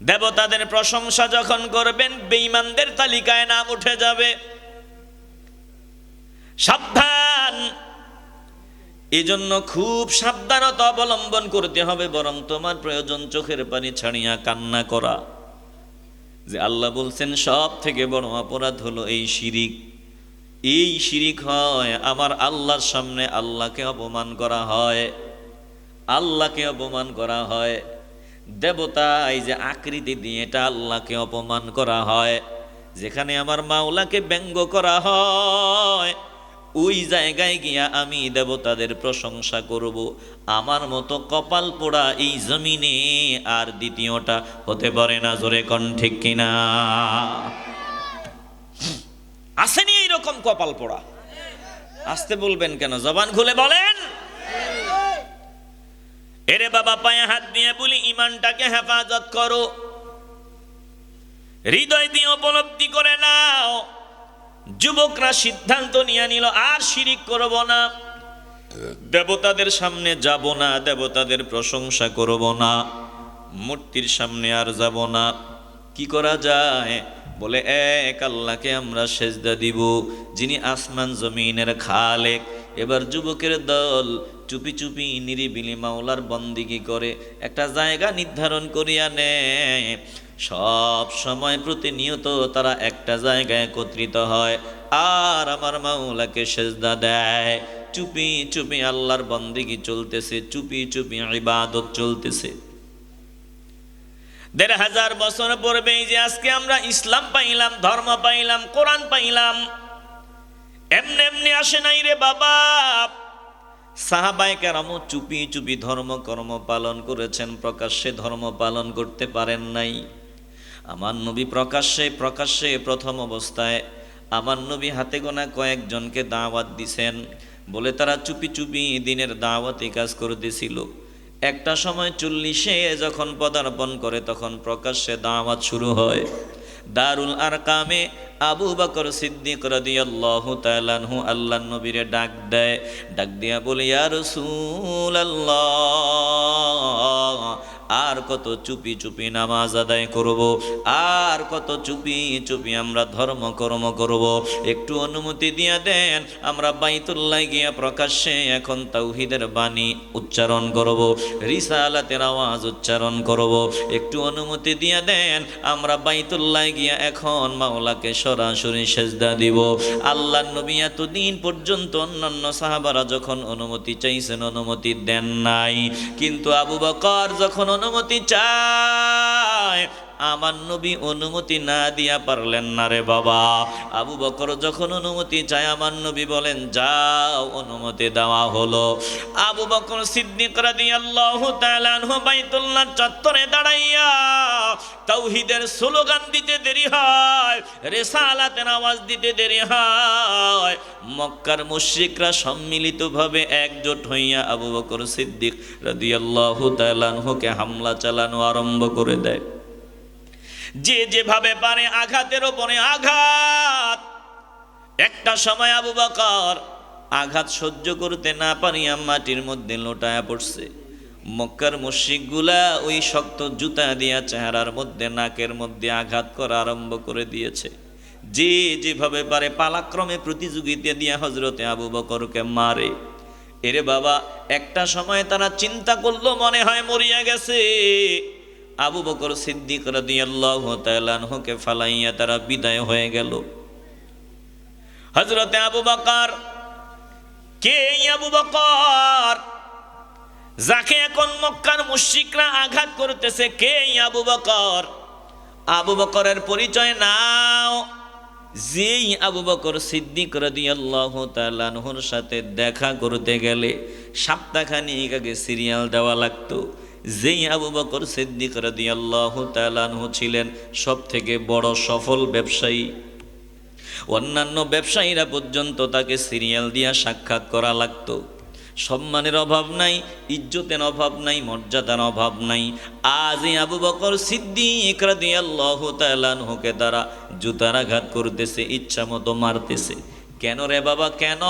দেবতাদের প্রশংসা যখন করবেন, বেঈমানদের তালিকায় নাম উঠে যাবে। সাবধান। এজন্য খুব সাবধানতা অবলম্বন করতে হবে। বরং তোমার প্রয়োজন চোখের পানি ছাড়িয়া কান্না করা, যে আল্লাহ বলছেন সব থেকে বড় অপরাধ হলো এই শিরিক। এই শিরিক হয় আমার আল্লাহর সামনে আল্লাহকে অপমান করা হয়, আল্লাহকে অপমান করা হয়। দেবতা এই যে আকৃতি দিয়ে, এটা আল্লাহকে অপমান করা হয়। যেখানে আমার মাওলাকে ব্যঙ্গ করা হয়, ওই জায়গায় গিয়া আমি দেবতাদের প্রশংসা করব। আমার মতো কপাল পোড়া এই জমিনে আর দ্বিতীয়টা হতে পারে না। জোরে কোন ঠিক কিনা? আসেনি এইরকম কপাল পোড়া? আসতে বলবেন কেন? জবান খুলে বলেন। এরে বাবা, পায়ে হাত দিয়ে বলি, ইমানটাকে হেফাজত করো, হৃদয় দিয়ে উপলব্ধি করে নাও। যুবকরা সিদ্ধান্ত নিয়ে নিল, আর শিরিক করব না, দেবতাদের সামনে যাব না, দেবতাদের প্রশংসা করব না, মূর্তির সামনে আর যাব না। কি করা যায়? বলে, এক আল্লাহকে আমরা সেজদা দিব, যিনি আসমান জমিনের খালেক। এবার যুবকের দল চুপি চুপি নিরিবিলি মাওলার বন্দিগি করে, একটা জায়গা নির্ধারণ করিয়া নেয়। সব সময় প্রতিনিয়ত তারা একটা জায়গায় একত্রিত হয় আর আমার মাওলাকে সেজদা দেয়। চুপি চুপি আল্লাহর বন্দিগি চলতেছে, চুপি চুপি ইবাদত চলতেছে। 1500 বছর পূর্বে যে আজকে আমরা ইসলাম পাইলাম, ধর্ম পাইলাম, কোরআন পাইলাম, এমনি এমনি আসে নাই রে বাবা। সাহাবায়ে কেরামও চুপি চুপি ধর্ম কর্ম পালন করেছেন, প্রকাশ্যে ধর্ম পালন করতে পারেন নাই। আমার নবী প্রকাশ্যে প্রথম অবস্থায় আমার নবী হাতে গোনা কয়েকজনকে দাওয়াত দিছেন, বলে তারা চুপি চুপি দিনের দাওয়াতে কাজ করতেছিল। একটা সময় 40-এ যখন পদার্পণ করে তখন প্রকাশ্যে দাওয়াত শুরু হয়। দারুল আরকামে আবু বকর সিদ্দিক রাদিয়াল্লাহু তাআলা আনহু আল্লাহর নবীরে ডাক দেয়, ডাক দিয়া বলে, ইয়া রাসূলুল্লাহ, আর কত চুপি চুপি নামাজ আদায় করব, আর কত চুপি চুপি আমরা ধর্ম কর্ম করব, একটু অনুমতি দিয়া দেন, আমরা বাইতুল্লাহ গিয়া প্রকাশ্যে এখন তাওহীদের বাণী উচ্চারণ করব, রিসালাতের আওয়াজ উচ্চারণ করব, একটু অনুমতি দিয়া দেন, আমরা বাইতুল্লাহ গিয়া এখন মাওলাকে সরাসরি সেজদা দিব। আল্লাহর নবী এতদিন পর্যন্ত অন্যান্য সাহাবারা যখন অনুমতি চাইছেন অনুমতি দেন নাই, কিন্তু আবু বকর যখন অনুমতি চায় আমার নবী অনুমতি না দিয়া পারলেন না রে বাবা। আবু বকর যখন অনুমতি চায় আমার নবী বলেন যাও, অনুমতি দেওয়া হলো। আবু বকর সিদ্দিক রাদিয়াল্লাহু তাআলা আনহু বাইতুল্লাহ চত্বরে দাঁড়াইয়া তাওহীদের স্লোগান দিতে দেরি হয়, রিসালাতের আওয়াজ দিতে দেরি হয়, মক্কার মুশরিকরা সম্মিলিতভাবে একজোট হইয়া আবু বকর সিদ্দিক রাদিয়াল্লাহু তাআলা আনহুকে হামলা চালানো আরম্ভ করে দেয়। যে যেভাবে পারে আঘাতের ওপরে আঘাত। একটা সময় আবু বকর আঘাত সহ্য করতে না পারিয়া মাটির মধ্যে লোটায়া পড়ছে। মক্কার মুশরিকগুলা ওই শক্ত জুতা দিয়া চেহারার মধ্যে নাকের মধ্যে আঘাত করা আরম্ভ করে দিয়েছে। যে যেভাবে পারে পালাক্রমে প্রতিযোগিতা দিয়া হযরতে আবু বকরকে মারে। এরে বাবা, একটা সময় তারা চিন্তা করলো মনে হয় মরিয়া গেছে। আবু বকর সিদ্দিক রাদিয়াল্লাহু তাআলা আনহুকে ফালাইয়া তারা বিদায় হয়ে গেল। হযরতে আবু বকর, কে আবু বকর যাকে এখন মক্কার মুশরিকরা আঘাত করতেছে? কে আবু বকর? আবু বকরের পরিচয় নাও। যেই আবু বকর সিদ্দিক রাদিয়াল্লাহু তাআলা আনহুর সাথে দেখা করতে গেলে সপ্তাহখানেক আগে সিরিয়াল দেওয়া লাগতো। যেই আবু বকর সিদ্দিক রাদিয়াল্লাহু তাআলা আনহু ছিলেন সবথেকে বড় সফল ব্যবসায়ী, অন্যান্য ব্যবসায়ীরা পর্যন্ত তাকে সিরিয়াল দিয়া সাক্ষাৎ করা লাগতো। সম্মানের অভাব নাই, ইজ্জতের অভাব নাই, মর্যাদার অভাব নাই। আজ এই আবু বকর সিদ্দিক রাদিয়াল্লাহু তাআলা আনহুকে তারা জুতার আঘাত করতেছে, ইচ্ছা মতো মারতেছে। কেন রে বাবা, কেন?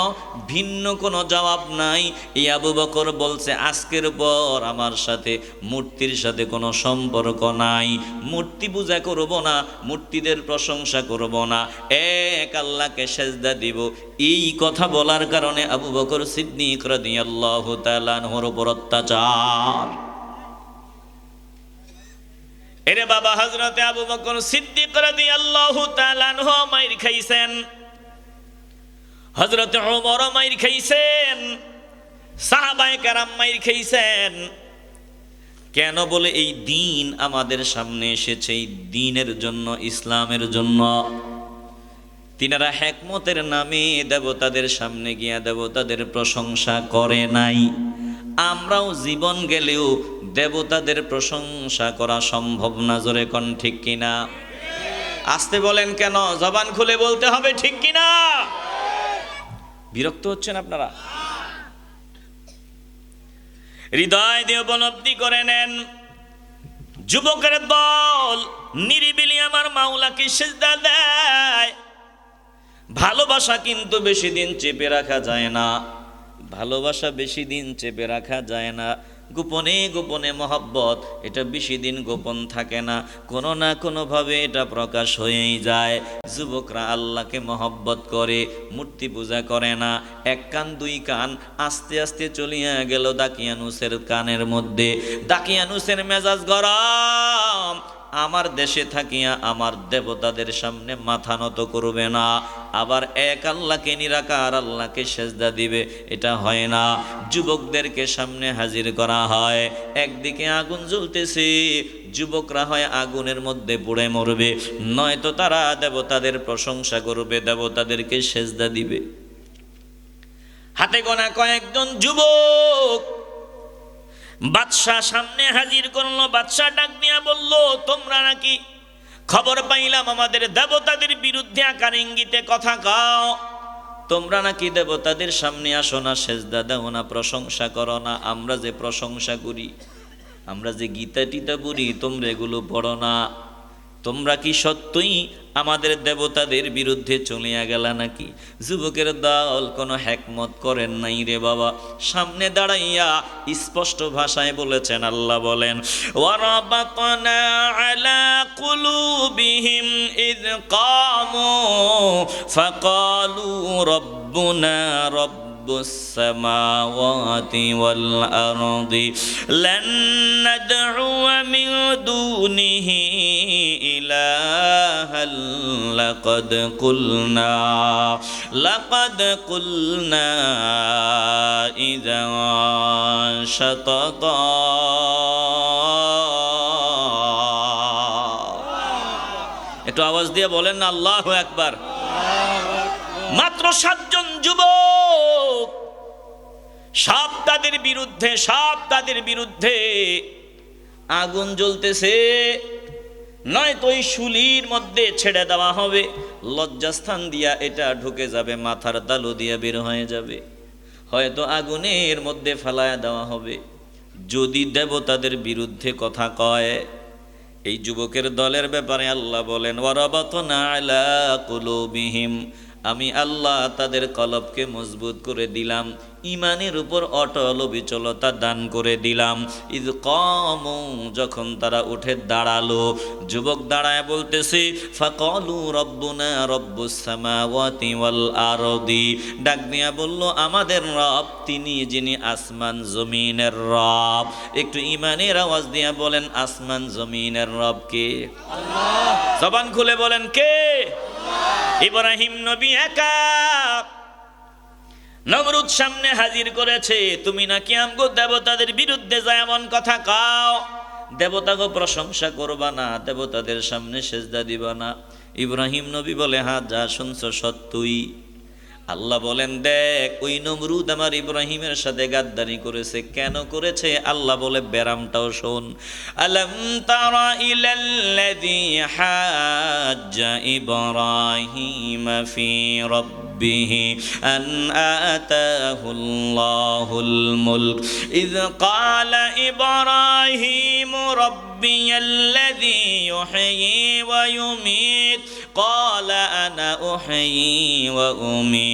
ভিন্ন কোনো জবাব নাই। এই আবু বকর বলছে আজকের পর আমার সাথে মূর্তির সাথে কোনো সম্পর্ক নাই, মূর্তি পূজা করব না, মূর্তিদের প্রশংসা করব না, এক আল্লাহকে সেজদা দিব। এই কথা বলার কারণে আবু বকর সিদ্দিক রাদিয়াল্লাহু তাআলা আনহুর উপর অত্যাচার। এরে বাবা, হযরতে আবু বকর সিদ্দিক রাদিয়াল্লাহু তাআলা আনহু মাইর খাইছেন, হযরতে ওমর মাইর খাইছেন, সাহাবায়ে কেরাম মাইর খাইছেন। কেন? বলে এই দিন আমাদের সামনে এসেছে এই দিনের জন্য, ইসলামের জন্য। তিনারা হিকমতের নামে দেবতাদের সামনে গিয়া দেবতাদের প্রশংসা করে নাই। আমরাও জীবন গেলেও দেবতাদের প্রশংসা করা সম্ভব না। জোরে কোন ঠিক কিনা? আসতে বলেন কেন? জবান খুলে বলতে হবে, ঠিক কিনা? বিরক্ত হচ্ছেন আপনারা? হৃদয় দিয়ে উপলব্ধি করে নেন, যুবকের দল নিরিবিলি আমার মাওলাকে সিজদা দেয়। ভালোবাসা কিন্তু বেশি দিন চেপে রাখা যায় না, ভালোবাসা বেশি দিন চেপে রাখা যায় না। গোপনে গোপনে মহব্বত, এটা বেশি দিন গোপন থাকে না, কোনো না কোনোভাবে এটা প্রকাশ হয়েই যায়। যুবকরা আল্লাহকে মহব্বত করে, মূর্তি পূজা করে না। এক কান দুই কান আস্তে আস্তে চলিয়া গেল দাকিয়ানুসের কানের মধ্যে। দাকিয়ানুসের মেজাজ গরম, আমার দেশে থাকিয়া আমার দেবতাদের সামনে মাথা নত করবে না, আবার এক আল্লাহকে নিরাকার আল্লাহকে সেজদা দিবে, এটা হয় না। যুবকদেরকে সামনে হাজির করা হয়, একদিকে আগুন জ্বলতেছে, যুবকরা হয় আগুনের মধ্যে পুড়ে মরবে, নয়তো তারা দেবতাদের প্রশংসা করবে, দেবতাদেরকে সেজদা দিবে। হাতে গোনা কয়েকজন যুবক বাদশাহ সামনে হাজির করলো। বাদশাহ ডাক দিয়া বলল, তোমরা নাকি খবর পাইলাম আমাদের দেবতাদের বিরুদ্ধে আকার ইঙ্গিতে কথা কও, তোমরা নাকি দেবতাদের সামনে আসো না, সেজদা দাও না, প্রশংসা করো না। আমরা যে প্রশংসা করি, আমরা যে গীতা টিতা পড়ি, তোমরা এগুলো পড়ো না। তোমরা কি সত্যই আমাদের দেবতাদের বিরুদ্ধে চলিয়া গেলা নাকি? যুবকের দল কোনো হ্যাকমত করেন নাই রে বাবা, সামনে দাঁড়াইয়া স্পষ্ট ভাষায় বলেছেন, আল্লাহ বলেন, ওয়ারাবাতনা আলা কুলুবিহিম ইয কামু ফাকালু রব্বুনা রব্বুস সামাওয়াতি ওয়াল আরদি লান নাদউ মিন দুনিহি ইলাহান লাকাদ কুলনা ইযা শাতাতা। একটু আওয়াজ দিয়ে বলেন না আল্লাহু আকবার। মাত্র 7 জন যুবক, সব তাদের বিরুদ্ধে আগুন জ্বলতেছে, নয়তো ওই শুলির মধ্যে ছেড়ে দেওয়া হবে, লজ্জাস্থান দিয়া এটা ঢুকে যাবে, মাথার তালু দিয়া বের হয়ে যাবে, হয়তো আগুনের মধ্যে ফেলায়া দেওয়া হবে যদি দেবতাদের বিরুদ্ধে কথা কয়। এই যুবকের দলের ব্যাপারে আল্লাহ বলেন, ওয়ারাবাতনা আলা কুলুবিহিম, আমি আল্লাহ তাদের কলবকে মজবুত করে দিলাম, ইমানের উপর অটল অবিচলতা দান করে দিলাম। ইয কামু, যখন তারা উঠে দাঁড়ালো, যুবক দাঁড়ায় বলতেছে, ফাকালু রব্বুনা রব্বুস সামাওয়াতি ওয়াল আরদি, ডাক দিয়া বলল, আমাদের রব তিনি যিনি আসমান জমিনের রব। একটু ইমানের আওয়াজ দিয়া বলেন, আসমান জমিনের রব কে? আল্লাহ। জবান খুলে বলেন, কে? ইব্রাহিম নবী একা নমরুদ সামনে হাজির করেছে, তুমি নাকি আমগো দেবতাদের বিরুদ্ধে যায় এমন কথা কও, দেবতাকে প্রশংসা করবা না, দেবতাদের সামনে সেজদা দিবা না। ইব্রাহিম নবী বলে, হ্যাঁ যা শুনছো সত্যই। আল্লাহ বলেন, দেখ ওই নমরুদ আমার ইব্রাহিমের সাথে গাদ্দারি করেছে, কেন করেছে আল্লাহ বলে, বেরামটাও শোন। আলাম তারা ইলাল্লাযী হাজ্জা ইব্রাহিম ফি রাব্বিহি আন আতাহুল্লাহুল মুলক ইয ক্বালা ইব্রাহিম রাব্বিয়াল্লাযী ইউহয়ী ওয়া ইউমীত ক্বালা আনা উহয়ী ওয়া উমীত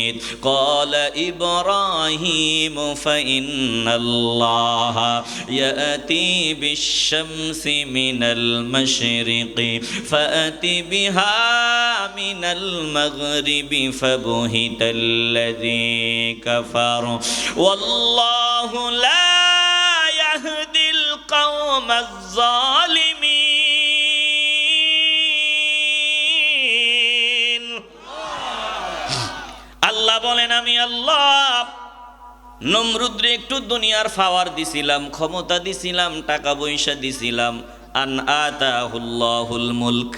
قال إبراهيم فإن الله يأتي بالشمس من المشرق فأت بها من المغرب فبهت الذي كفر والله لا يهدي القوم الظالمين। আল্লাহ বলেন, আমি আল্লাহ নমরুদরে একটু দুনিয়ার পাওয়ার দিছিলাম, ক্ষমতা দিছিলাম, টাকা পয়সা দিছিলাম, আন আতাহুল্লাহুল মুলক,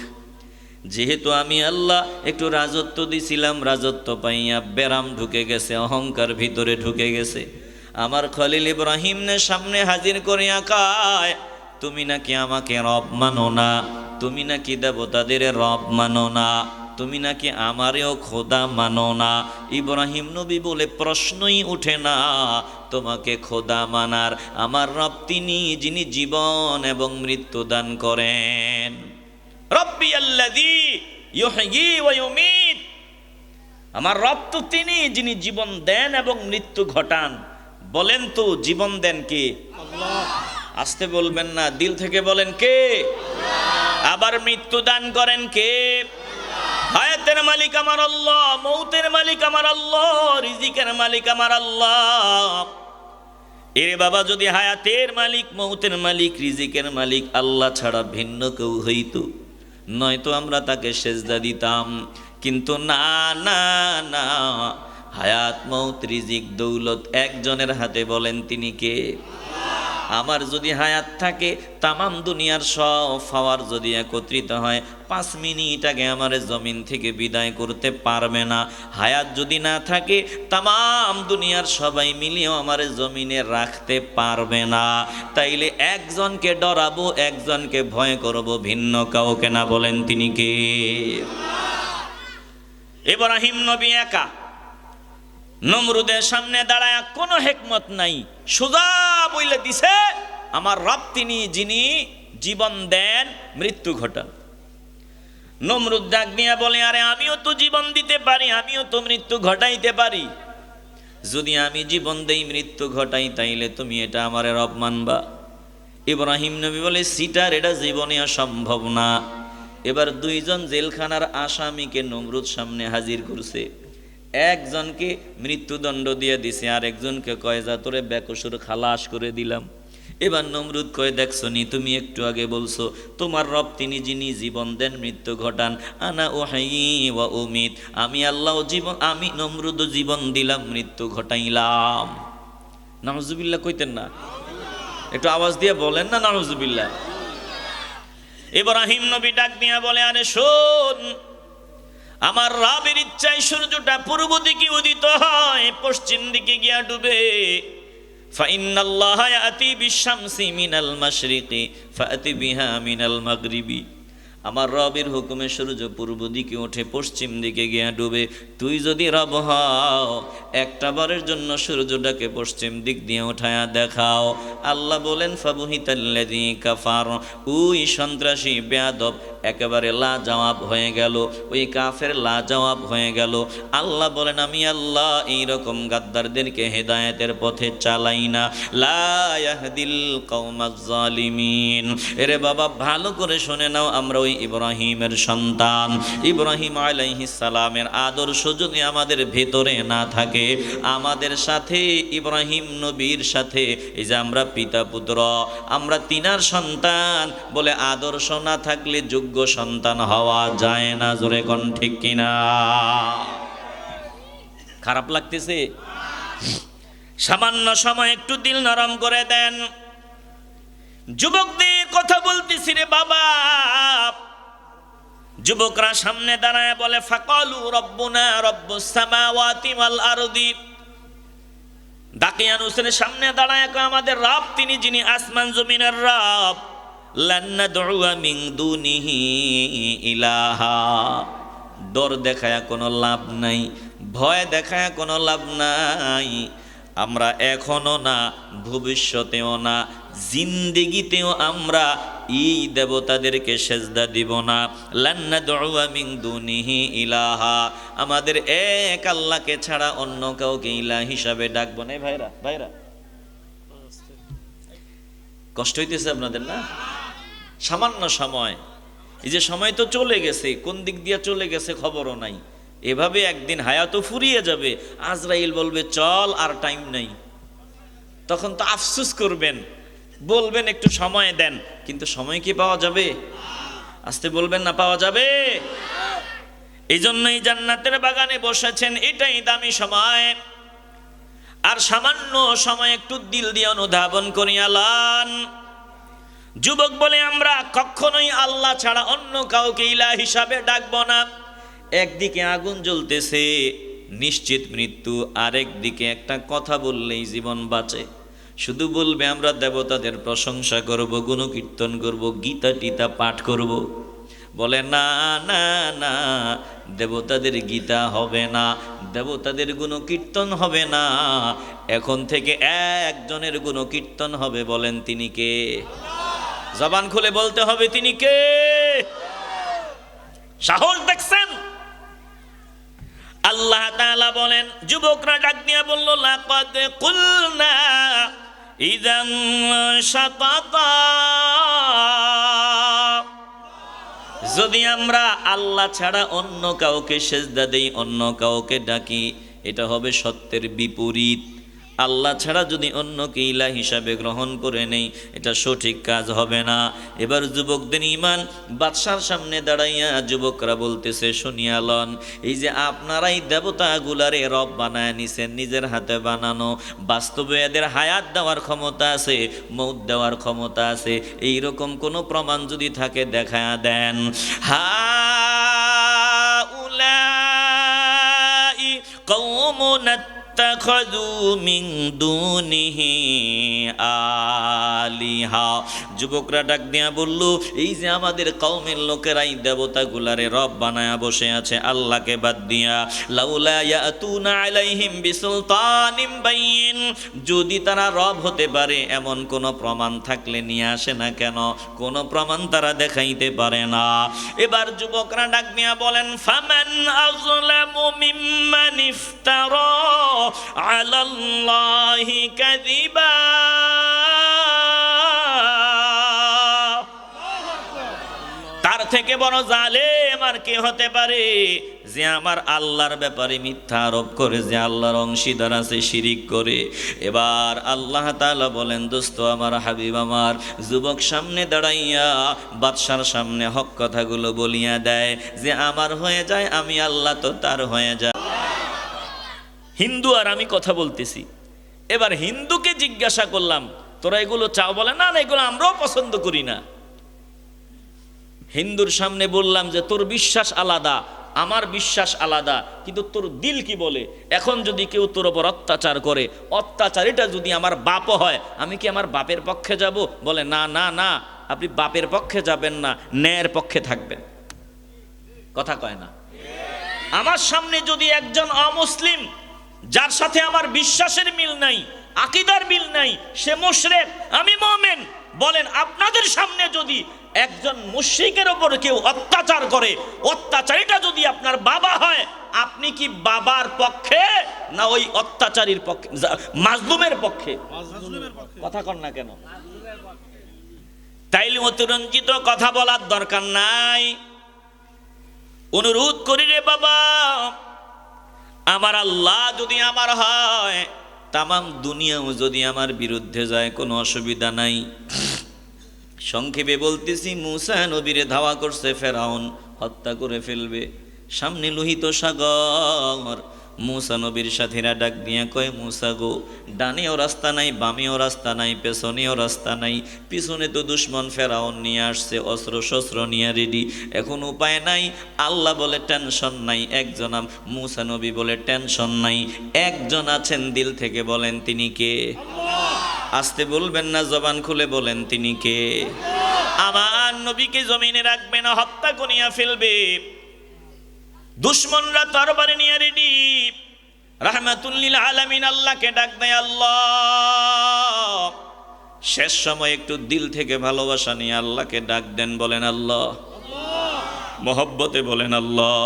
যেহেতু আমি আল্লাহ একটু রাজত্ব দিছিলাম, রাজত্ব পাইয়া বেরাম ঢুকে গেছে, অহংকার ভিতরে ঢুকে গেছে। আমার খলিল ইব্রাহিমনে সামনে হাজির করিয়া কয়, তুমি নাকি আমাকে রব মানো না, তুমি নাকি দেবতাদের রব মানো না, তুমি নাকি আমারেও খোদা মানো না। ইব্রাহিম নবী বলে, প্রশ্নই উঠে না তোমাকে খোদা মানার, আমার রব তিনি যিনি জীবন এবং মৃত্যু দান করেন। রব্বি আল্লাযী ইউহয়ী ওয়া ইউমীত, আমার রব তো তিনি যিনি জীবন দেন এবং মৃত্যু ঘটান। বলেন তো জীবন দেন কে? আল্লাহ। আসতে বলবেন না, দিল থেকে বলেন, কে? আল্লাহ। আবার মৃত্যু দান করেন কে? হায়াতের মালিক আমার আল্লাহ, মৌতের মালিক আমার আল্লাহ, রিজিকের মালিক আমার আল্লাহ। এরে বাবা, যদি হায়াতের মালিক, মৌতের মালিক, রিজিকের মালিক আল্লাহ ছাড়া ভিন্ন কেউ হইতো, নয়তো আমরা তাকে সেজদা দিতাম। কিন্তু না না না, হায়াত, মৌত, রিজিক, দৌলত একজনের হাতে। বলেন তিনি কে? আমার যদি হায়াত থাকে, তামাম দুনিয়ার সব পাওয়ার যদি একত্রিত হয়, 5 মিনিট আগে আমার জমিন থেকে বিদায় করতে পারবে না। হায়াত যদি না থাকে, তামাম দুনিয়ার সবাই মিলিয়েও আমার জমিনে রাখতে পারবে না। তাইলে একজনকে ডরাবো, একজনকে ভয় করব, ভিন্ন কাউকে না। বলেন তিনি কে? ইব্রাহিম নবী একা নমরুদের সামনে দাঁড়ায়, কোনো হেকমত নাই, সোজা বইলে দিছে, আমার রব তিনি যিনি জীবন দেন, মৃত্যু ঘটান। নমরুদ ডাক দিয়া বলে, আরে আমিও তো জীবন দিতে পারি, আমিও তো মৃত্যু ঘটাইতে পারি। যদি আমি জীবন দেই, মৃত্যু ঘটাই, তাইলে তুমি এটা আমার রব মানবা? ইব্রাহিম নবী বলে, সিটার, এটা জীবনে সম্ভব না। এবার 2 জন জেলখানার আসামিকে নমরুদ সামনে হাজির করছে। একজনকে মৃত্যুদণ্ড দিয়ে দিছে, আর একজনকে কয়, যা তোরে বেকসুর খালাস করে দিলাম। এবার নমরুদ কয়, দেখছো নি, তুমি একটু আগে বলছো তোমার রব তিনি যিনি জীবন দেন, মৃত্যু ঘটান। আনা উহাইয়ি ওয়া উমিত, আমি আল্লাহ জীবন, আমি নমরুদ জীবন দিলাম, মৃত্যু ঘটাইলাম। নাউজুবিল্লাহ কইতেন না? একটু আওয়াজ দিয়ে বলেন না নাউজুবিল্লাহ। ইব্রাহিম নবী ডাক দিয়া বলে, আরে শোন, আমার রবের ইচ্ছায় সূর্যটা পূর্ব দিকে উদিত হয়, পশ্চিম দিকে গিয়া ডুবে। ফাইন্নাল্লাহা ইয়াতি বিশ-শামসি মিনাল মাশরিকি ফাতি বিহা মিনাল মাগরিবি। আমার রবের হুকুমে সূর্য পূর্ব দিকে ওঠে, পশ্চিম দিকে গিয়া ডুবে। তুই যদি রব হও, একটা বারের জন্য সূর্যটাকে পশ্চিম দিক দিয়ে উঠায়া দেখাও। আল্লাহ বলেন, ফাবুহিতাল্লাযী কাফার, ওই সন্ত্রাসী বেয়াদব একেবারে লাজবাব হয়ে গেল, ওই কাফের লাজবাব হয়ে গেল। আল্লাহ বলেন, আমি আল্লাহ এইরকম গাদ্দারদেরকে হেদায়েতের পথে চালাই না। লা ইয়াহদিল কওমাজ জালিমিন। এরে বাবা, ভালো করে শুনে নাও, আমরা ওই ইব্রাহিমের সন্তান। ইব্রাহিম আলাইহিস সালামের আদর্শ যদি আমাদের ভেতরে না থাকে, আমাদের সাথে ইব্রাহিম নবীর সাথে, এই যে আমরা পিতা পুত্র, আমরা তিনার সন্তান বলে আদর্শ না থাকলে যোগ্য সন্তান হওয়া যায় না। জোরে কোন ঠিক কিনা? খারাপ লাগতেছে? সামান্য সময় একটু দিল নরম করে দেন। যুবকদের কথা বলতেছি রে বাবা। যুবকরা সামনে দাঁড়ায় বলে, ফাকালু রব্বুনা রব্বুস সামাওয়াতি ওয়াল আরদি। দাকিয়ান হোসেনের সামনে দাঁড়ায় আমাদের রব তিনি যিনি আসমান জমিনের রব। লান নাদউ মিন দুনিহি ইলাহা। ডর দেখায়া কোনো লাভ নাই, ভয় দেখায়া কোনো লাভ নাই। আমরা এখনো না, ভবিষ্যতেও না, জিন্দেগিতেও আমরা এই দেবতাদেরকে সেজদা দিব না। লান নাদউ মিন দুনিহি ইলাহা। আমাদের এক আল্লাহকে ছাড়া অন্য কাউকে ইলাহ হিসাবে ডাকবো না। ভাইরা ভাইরা, কষ্ট হইতেছে আপনাদের না? সামান্য সময়, এই যে সময় তো চলে গেছে, কোন দিক দিয়ে চলে গেছে খবরও নাই। এভাবে একদিন হায়াতও ফুরিয়ে যাবে। আজরাইল বলবে, চল, আর টাইম নাই। তখন তো আফসোস করবেন, বলবেন একটু সময় দেন, কিন্তু সময় কি পাওয়া যাবে? আসতে বলবেন না, পাওয়া যাবে? এই জন্যই জান্নাতের বাগানে বসেছেন, এটাই দামি সময়। আর সামান্য সময় একটু দিল দিয়ে অনুধাবন করি আলান। যুবক বলে, আমরা কখনোই আল্লাহ ছাড়া অন্য কাউকে ইলাহ হিসাবে ডাকবো না। একদিকে আগুন জ্বলতেছে, নিশ্চিত মৃত্যু, আরেক দিকে একটা কথা বললেই জীবন বাঁচে। শুধু বলবে আমরা দেবতাদের প্রশংসা করব, গুণকীর্তন করব, গীতা টিতা পাঠ করব। বলে, না না না, দেবতাদের গীতা হবে না, দেবতাদের গুণকীর্তন হবে না। এখন থেকে একজনের গুণকীর্তন হবে। বলেন তিনি কে? জবান খুলে বলতে হবে, তিনি কে? সাহস দেখছেন? আল্লাহ তাআলা বলেন, যুবকরা ডাক দিয়া বলল, লাকাদ কুলনা ইযান শাতাতা। যদি আমরা আল্লাহ ছাড়া অন্য কাউকে সেজদা দেই, অন্য কাউকে ডাকি, এটা হবে সত্যের বিপরীত। আল্লাহ ছাড়া যদি অন্যকে ইলাহ হিসাবে গ্রহণ করে নেই, এটা সঠিক কাজ হবে না। এবার যুবকদের ঈমান বাদশার সামনে দাঁড়াইয়া যুবকরা বলতেছে, শুনিয়া লন, এই যে আপনারাই দেবতাগুলারে রব বানায় নিছেন, নিজের হাতে বানানো, বাস্তবে এদের হায়াত দেওয়ার ক্ষমতা আছে, মৌত দেওয়ার ক্ষমতা আছে, এইরকম কোনো প্রমাণ যদি থাকে দেখায়া দেন। হাউলাই কওমুন ইত্তাখাযু মিন দুনিহি আলিহা। যুবকরা ডাক দিয়া বলল, এই যে আমাদের কওমের লোকেরাই দেবতাগুলারে রব বানায়া বসে আছে আল্লাহকে বাদ দিয়া। লাউলা ইয়াতুনা আলাইহিম বিসুলতানিম বাইয়িন, যদি তারা রব হতে পারে এমন কোন প্রমাণ থাকলে নিয়ে আসে না কেন? কোন প্রমাণ তারা দেখাইতে পারে না। এবার যুবকরা ডাক দিয়া বলেন, ফামান আযলামু মিম্মান ইফতারা আলাল্লাহি কাযিবা। তার থেকে বড় জালেম আর কে হতে পারে যে আমার আল্লাহর ব্যাপারে মিথ্যা আরোপ করে, যে আল্লাহর অংশীদার আছে, শিরিক করে। এবার আল্লাহ তাআলা বলেন, দোস্ত আমার, হাবিব আমার, যুবক সামনে দাঁড়াইয়া বাদশার সামনে হক কথাগুলো বলিয়া দেয় যে আমার হয়ে যায়, আমি আল্লাহ তো তার হয়ে যায়। হিন্দু আর আমি কথা বলতেছি, এবার হিন্দুকে জিজ্ঞাসা করলাম, তোরা এগুলো চাও? বলে না, না, এগুলো আমরাও পছন্দ করি না। হিন্দুর সামনে বললাম যে তোর বিশ্বাস আলাদা, আমার বিশ্বাস আলাদা, কিন্তু তোর দিল কি বলে? এখন যদি কেউ তোর ওপর অত্যাচার করে, অত্যাচারীটা যদি আমার বাপও হয়, আমি কি আমার বাপের পক্ষে যাব? বলে না, না, না, আপনি বাপের পক্ষে যাবেন না, ন্যায়ের পক্ষে থাকবেন। কথা কয় না? আমার সামনে যদি একজন অমুসলিম, যার সাথে আমার বিশ্বাসের মিল নাই, আকীদার মিল নাই, সে মুশরিক, আমি মুমিন, বলেন আপনাদের সামনে যদি একজন মুশরিকের উপর কেউ অত্যাচার করে, অত্যাচারীটা যদি আপনার বাবা হয়, আপনি কি বাবার পক্ষে না ওই অত্যাচারীর পক্ষে, মাজলুমের পক্ষে? কথা কন না কেন? তাইলে অতিরঞ্জিত কথা বলার দরকার নাই। অনুরোধ করি রে বাবা, আমার আল্লাহ যদি আমার হয়, তামাম দুনিয়াও যদি আমার বিরুদ্ধে যায়, কোনো অসুবিধা নাই। সংক্ষেপে বলতেছি, মুসা নবীরে ধাওয়া করছে ফেরাউন, হত্যা করে ফেলবে। সামনে লোহিত সাগর, মুসা নবীর সাথীরা ডাক দিয়া কয়, মুসা গো, ডানেও রাস্তা নাই, বামেও রাস্তা নাই, পেছনেও রাস্তা নাই, পিছনে তো দুশ্মন ফেরাউন নিয়ে আসছে, অস্ত্র শস্ত্র নিয়ে রেডি, এখন উপায় নাই। আল্লাহ বলে টেনশন নাই, একজন, মুসা নবী বলে টেনশন নাই, একজন আছেন, দিল থেকে বলেন তিনি কে? আসতে বলবেন না, জবান খুলে বলেন তিনি কে? আমার নবীকে জমিনে রাখবে না, হত্যা করিয়া ফেলবে। দুশ্মনরা তরবারি নিয়ে রেডি। রাহমাতুল লিল আলামিন আল্লাহকে ডাক দেয়, আল্লাহ। শেষ সময় একটু দিল থেকে ভালোবাসা নিয়ে আল্লাহকে ডাক দেন, বলেন আল্লাহ, মহব্বতে বলেন আল্লাহ।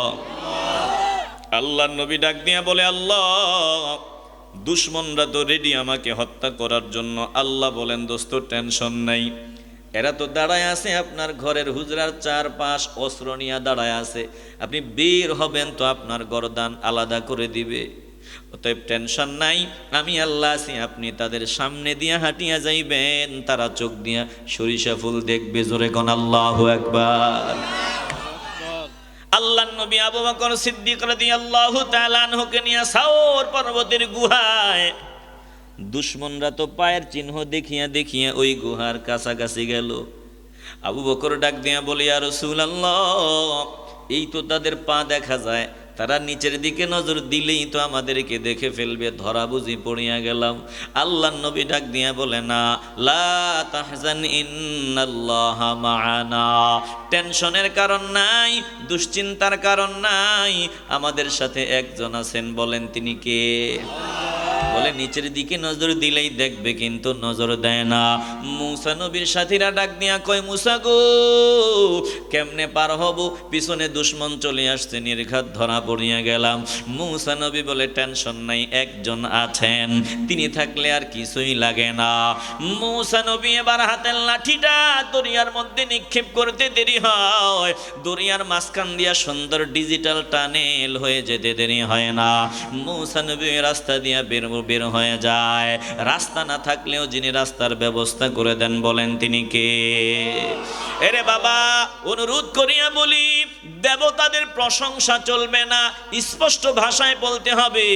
আল্লাহ নবী ডাক দিয়া বলে, আল্লাহ, দুশ্মনরা তো রেডি আমাকে হত্যা করার জন্য। আল্লাহ বলেন, দোস্ত টেনশন নাই, এরা তো দাঁড়ায় আছে আপনার ঘরের হুজরার চারপাশ, অস্ত্র নিয়ে দাঁড়ায় আছে, আপনি বের হবেন তো আপনার গর্দান আলাদা করে দিবে। অতএব টেনশন নাই, আমি আল্লাহ আছি, আপনি তাদের সামনে দিয়া হাঁটিয়া যাইবেন, তারা চোখ দিয়া সরিষা ফুল দেখবে। জোরে কোন আল্লাহু আকবার। আল্লাহর নবী আবু বকর সিদ্দিক রাদিয়াল্লাহু তাআলা আনহুকে নিয়ে সাওর পর্বতের গুহায়, দুশ্মনরা তো পায়ের চিহ্ন দেখিয়া দেখিয়া ওই গুহার কাছাকাছি গেল। আবু বকর ডাক দিয়া বলে, ইয়া রাসূলুল্লাহ, এই তো তাদের পা দেখা যায়, তারা নিচের দিকে নজর দিলেই তো আমাদেরকে দেখে ফেলবে, ধরা বুঝি পড়িয়া গেলাম। আল্লাহর নবী ডাক দিয়া বলে, না, লা তাহজান ইন্নাল্লাহা মা'ানা, টেনশনের কারণ নাই, দুশ্চিন্তার কারণ নাই, আমাদের সাথে একজন আছেন, বলেন তিনি কে? বলে নিচের দিকে নজর দিলেই দেখবে, কিন্তু নজর দেয় না। মুসা নবীর সাথীরা ডাক দিয়া কয়, মুসা গো, কেমনে পার হব? পিছনে দুশ্মন চলে আসছে, নির্ঘাত ধরা পড়িয়া গেলাম। মুসা নবী বলে, টেনশন নাই, একজন আছেন, তিনি থাকলে আর কিছুই লাগে না। মুসা নবী এবার হাতের লাঠিটা দরিয়ার মধ্যে নিক্ষেপ করতে দেরি হয়, দরিয়ার মাঝখান দিয়া সুন্দর ডিজিটাল টানেল হয়ে যেতে দেরি হয় না। মুসা নবী রাস্তা দিয়া বের বের হয়ে যায়। রাস্তা না থাকলেও যিনি রাস্তার ব্যবস্থা করে দেন বলেন তিনি কে? এরে বাবা, অনুরোধ করিয়া বলি, দেবতাদের প্রশংসা চলবে না, স্পষ্ট ভাষায় বলতে হবে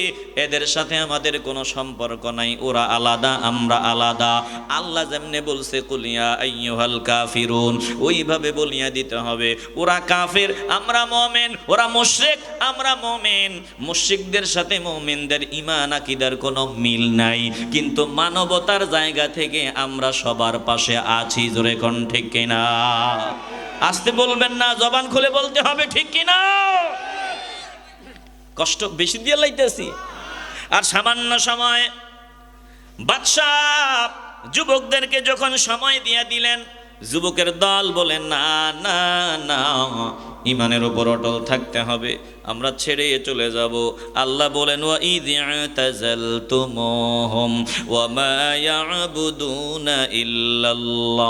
এদের সাথে আমাদের কোনো সম্পর্ক নাই, ওরা আলাদা আমরা আলাদা। আল্লাহ যেমনে বলছে কুলিয়া আইয়ুহাল কাফিরুন, ওইভাবে বলিয়া দিতে হবে ওরা কাফের আমরা মুমিন, ওরা মুশরিক আমরা মুমিন। মুশরিকদের সাথে মুমিনদের ঈমান আকীদার কোনো মিল নাই, কিন্তু মানবতার জায়গা থেকে আমরা সবার পাশে আছি। জোরে কোন ঠিক কিনা? আসতে বলবেন না, জবান খুলে বলতে হবে ঠিক কিনা? কষ্ট বেশি দিয়ে লাইতেছি। আর সামান্য সময় বাদশাহ যুবকদেরকে যখন সময় দিয়ে দিলেন, যুবকের দল বলেন না না না, ঈমানের উপর অটল থাকতে হবে, আমরা ছেড়ে চলে যাব। আল্লাহ বলেন ওয়া ইয তাযালতুমুহুম ওয়া মা ইয়াবুদুনা ইল্লাল্লাহ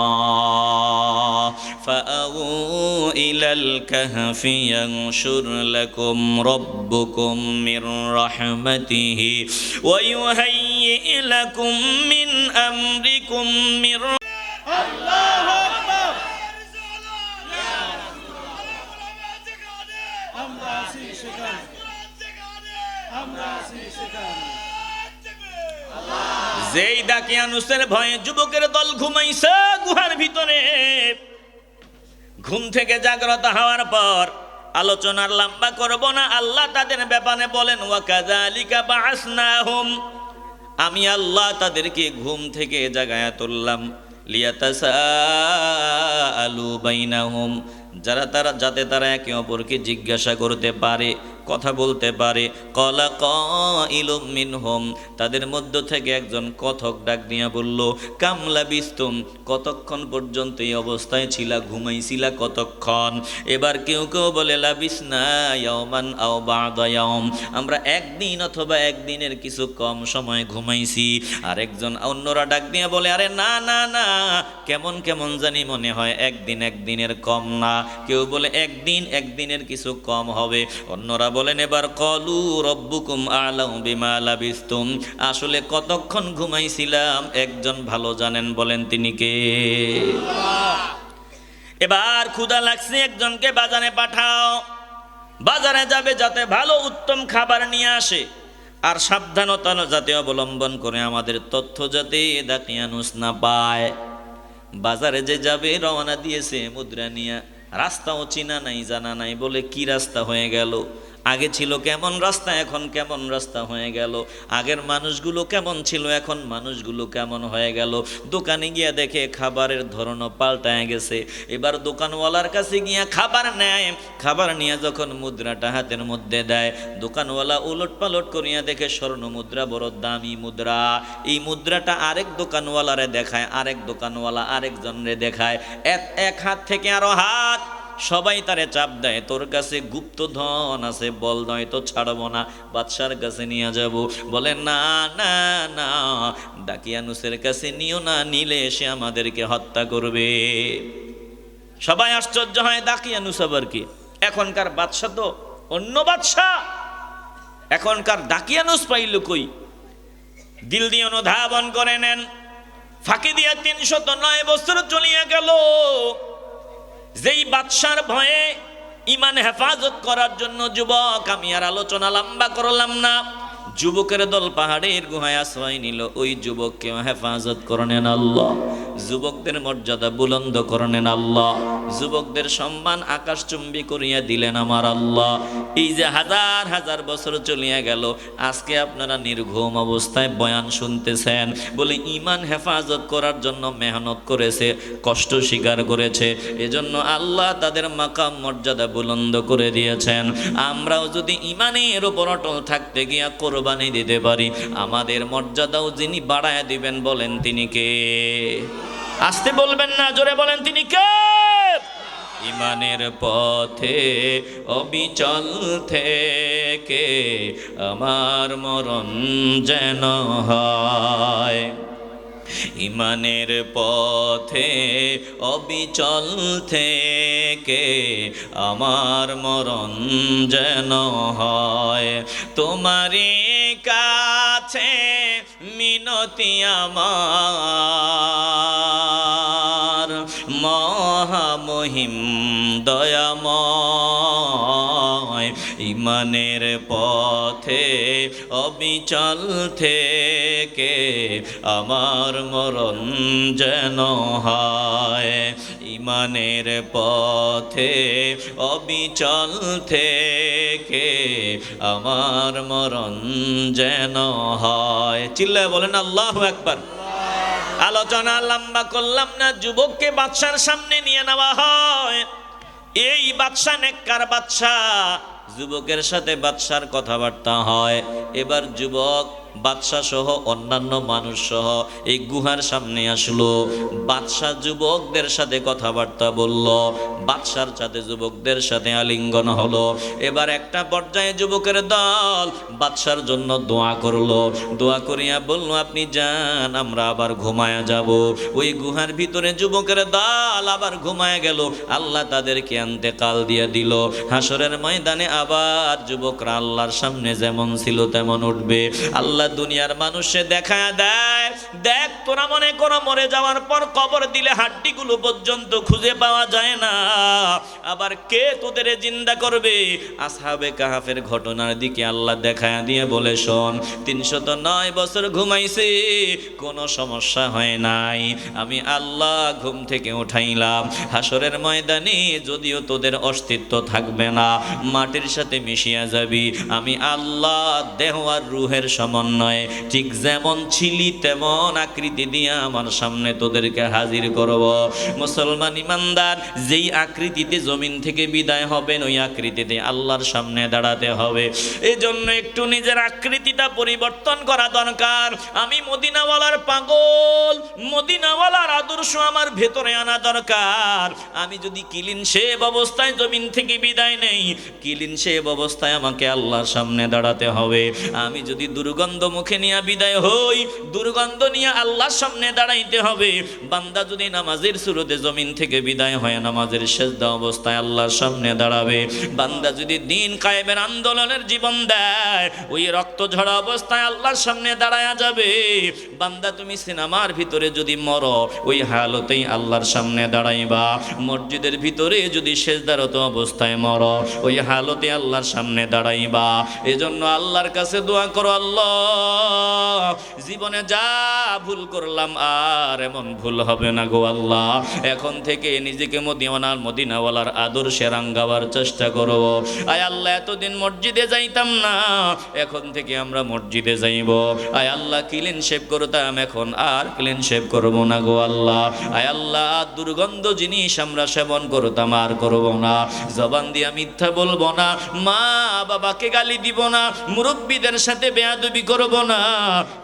ফাআউ ইলাল কাহফি ইয়ানশুর লাকুম রাব্বুকুম মির রাহমাতিহি ওয়া ইউহাইয়্যি লাকুম মিন আমরিকুম মির আল্লাহু আকবার। আমরা আছি সেখানে, আমরা আছি সেখানে। যেই দাকিয়ানুসের ভয়ে যুবকের দল ঘুমাইছে গুহার ভিতরে, ঘুম থেকে জাগ্রত হওয়ার পর আলোচনার লম্বা করব না, আল্লাহ তাদের ব্যাপারে বলেন ওয়া কাযালিকা বাআসনাহুম, আমি আল্লাহ তাদেরকে ঘুম থেকে জাগায়া তুললাম, লিয়াতাসাআলু বাইনাহুম, যাতে তারা একে অপরকে জিজ্ঞাসা করতে পারে, কথা বলতে পারে। ক্বালা কাইলুম মিনহুম, তাদের মধ্য থেকে একজন কথক ডাক দিয়া বলল, কাম লাবিস্তুম, কতক্ষণ পর্যন্ত এই অবস্থায় ছিলা, ঘুমাইছিলা কতক্ষণ? এবার কেউ কেউ বলে লাবিসনা ইয়াওমান আও বা'দা ইয়াওম, আমরা একদিন অথবা একদিনের কিছু কম সময় ঘুমাইছি। আর একজন অন্যরা ডাক দিয়া বলে, আরে না না না, কেমন কেমন জানি মনে হয় একদিনের কম না। কেউ বলে একদিনের কিছু কম হবে। অন্যরা বলেন এবার কলু রব্বুকুম আ'লাম বিমা লাবিস্তুম, আসলে কতক্ষণ ঘুমাইছিলাম একজন ভালো জানেন, বলেন তিনি কে? এবার ক্ষুধা লাগছে, একজনকে বাজারে পাঠাও, বাজারে যাবে যাতে ভালো উত্তম খাবার নিয়ে আসে, আর সাবধানতা যাতে অবলম্বন করে আমাদের তথ্য যাতে দাকিয়ানুস না পায়। বাজারে যে যাবে রওনা দিয়েছে মুদ্রা নিয়া, রাস্তাও চিনা নাই জানা নাই, বলে কি রাস্তা হয়ে গেল, আগে ছিল কেমন রাস্তা এখন কেমন রাস্তা হয়ে গেল, আগের মানুষগুলো কেমন ছিল এখন মানুষগুলো কেমন হয়ে গেল। দোকানে গিয়া দেখে খাবারের ধরনও পাল্টায় গেছে। এবার দোকানওয়ালার কাছে গিয়া খাবার নেয়, খাবার নিয়ে যখন মুদ্রাটা হাতের মধ্যে দেয়, দোকানওয়ালা উলট পালট করিয়া দেখে স্বর্ণ মুদ্রা, বড় দামি মুদ্রা। এই মুদ্রাটা আরেক দোকানওয়ালারে দেখায়, আরেক দোকানওয়ালা আরেকজনরে দেখায়, এক হাত থেকে আরো হাত, সবাই তারে চাপ দেয়, তোর কাছে গুপ্ত ধন আছে, বল নয় তো ছাড়বো না, বাদশার কাছে নিয়ে যাব। বলে না না না, দাকিয়ানুসের কাছে নিও না, নিলে এসে আমাদেরকে হত্যা করবে। সবাই আশ্চর্য হয়, দাকিয়ানুস আবার কি? এখনকার বাদশা তো অন্য বাদশা, এখনকার দাকিয়ানুস পাইল কই? দিল দিয়ে অনুধাবন করে নেন, ফাঁকি দিয়া 309 বছর চলিয়া গেল। যেই বাদশার ভয়ে ইমান হেফাজত করার জন্য যুবক, আমি আর আলোচনা লম্বা করলাম না, যুবকের দল পাহাড়ের গুহায় আশ্রয় নিল। ওই যুবককে হেফাজত করেন আল্লাহ, যুবকদের মর্যাদা বুলন্দ করেন আল্লাহ, যুবকদের সম্মান আকাশচুম্বী করিয়া দিলেন আমার আল্লাহ। এই যে হাজার হাজার বছর চলিয়া গেল, আজকে আপনারা নির্ঘুম অবস্থায় বয়ান শুনতেছেন, বলে ইমান হেফাজত করার জন্য মেহনত করেছে, কষ্ট স্বীকার করেছে, এজন্য আল্লাহ তাদের মাকাম মর্যাদা বুলন্দ করে দিয়েছেন। আমরাও যদি ইমানের উপর অটল থাকতে গিয়া কোরবানি দিতে পারি, আমাদের মর্যাদাও যিনি বাড়ায় দিবেন বলেন তিনি কে? আসতে বলবেন না, জোরে বলেন তিনি কে? ইমানের পথে অবিচল থেকে আমার মরণ যেন হয়, ইমানের পথে অবিচল থেকে আমার মরণ যেন হয়। তোমারই কাছে কাছে মিনতি আমার, মহামহিম দয়াময়, ইমানের পথে অবিচল থেকে আমার মরণ যেন হয়। ইমানের পথে অবিচল থেকে আমার মরণ যেন হয়। চিল্লায় বলেন আল্লাহু আকবার। আলোচনা লম্বা করলাম না, যুবককে বাদশার সামনে নিয়ে নেওয়া হয়। এই বাদশা নেককার বাদশা, যুবকের সাথে বাদশার কথাবার্তা হয়। এবার যুবক বাদশা সহ অন্যান্য মানুষ সহ এই গুহার সামনে আসলো। বাদশা যুবকদের সাথে কথাবার্তা বলল, বাদশার সাথে যুবকদের সাথে আলিঙ্গন হলো। এবার একটা পর্যায়ে যুবকের দল বাদশার জন্য দোয়া করলো। দোয়া করিয়া বলল, আপনি যান, আমরা আবার ঘুমায়া যাব। ওই গুহার ভিতরে যুবকের দল আবার ঘুমায়া গেল। আল্লাহ তাদেরকে ইন্তেকাল দিয়ে দিল। হাসরের ময়দানে আবার যুবকরা আল্লাহর সামনে যেমন ছিল তেমন উঠবে। আল্লাহ দুনিয়ার মানুষে দেখা দেয়, দেখ তোরা মনে করো মরে যাওয়ার পর কবর দিলে হাড্ডিগুলো পর্যন্ত খুঁজে পাওয়া যায় না, আবার কে তোদের জিন্দা করবে? আসহাবে কাহাফের ঘটনার দিকে আল্লাহ দেখা দিয়ে বলে, শোন, 309 বছর ঘুমাইছে, কোনো সমস্যা হয় নাই, আমি আল্লাহ ঘুম থেকে উঠাইলাম। হাসরের ময়দানে যদিও তোদের অস্তিত্ব থাকবে না, মাটির সাথে মিশিয়া যাবি, আমি আল্লাহ দেহ আর রুহের সমন্বয়, ঠিক যেমন ছিলি তেমন আকৃতি দিয়ে আমার সামনে তোদেরকে হাজির করব। মুসলমান ইমানদার, যেই আকৃতিতে জমিন থেকে বিদায় হবেন ওই আকৃতিতে আল্লাহর সামনে দাঁড়াতে হবে। এই জন্য একটু নিজের আকৃতিটা পরিবর্তন করা দরকার। আমি মদিনাওয়ালার পাগল, মদিনাওয়ালার আদর্শ আমার ভেতরে আনা দরকার। আমি যদি ক্লিন শেভ অবস্থায় জমিন থেকে বিদায় নেই, ক্লিন শেভ অবস্থায় আমাকে আল্লাহর সামনে দাঁড়াতে হবে। আমি যদি দুর্গন্ধ মুখে নিয়ে বিদায় হই, দুর্গন্ধ নিয়ে আল্লাহর সামনে দাঁড়াইতে হবে। বান্দা যদি নামাজের সুরতে জমিন থেকে বিদায় হয়, নামাজের সেজদা অবস্থায় আল্লাহর সামনে দাঁড়াবে। বান্দা যদি দিন কায়েমের আন্দোলনের জীবন দেয়, ওই রক্ত ঝরা অবস্থায় আল্লাহর সামনে দাঁড়ায়া যাবে। বান্দা তুমি সিনেমার ভিতরে যদি মরো, ওই হালতেই আল্লাহর সামনে দাঁড়াইবা। মসজিদের ভিতরে যদি সেজদারত অবস্থায় মরো, ওই হালতে আল্লাহর সামনে দাঁড়াইবা। এজন্য আল্লাহর কাছে দোয়া করো, আল্লাহ জীবনে যা ভুল করলাম আর এমন ভুল হবে না গো আল্লাহ। এখন থেকে নিজেকে মদিনাওয়ালার আদর্শে রাঙ্গাবার চেষ্টা করব। আয় আল্লাহ, এতদিন মসজিদে যাইতাম না, এখন থেকে আমরা মসজিদে যাইব। আয় আল্লাহ, ক্লিন শেভ করতাম, এখন আর ক্লিন শেভ করবো না গো আল্লাহ। আয় আল্লাহ, দুর্গন্ধ জিনিস আমরা সেবন করতাম, আর করবো না। জবান দিয়া মিথ্যা বলবো না, মা বাবাকে গালি দিব না, মুরব্বীদের সাথে বেয়াদবি করব না।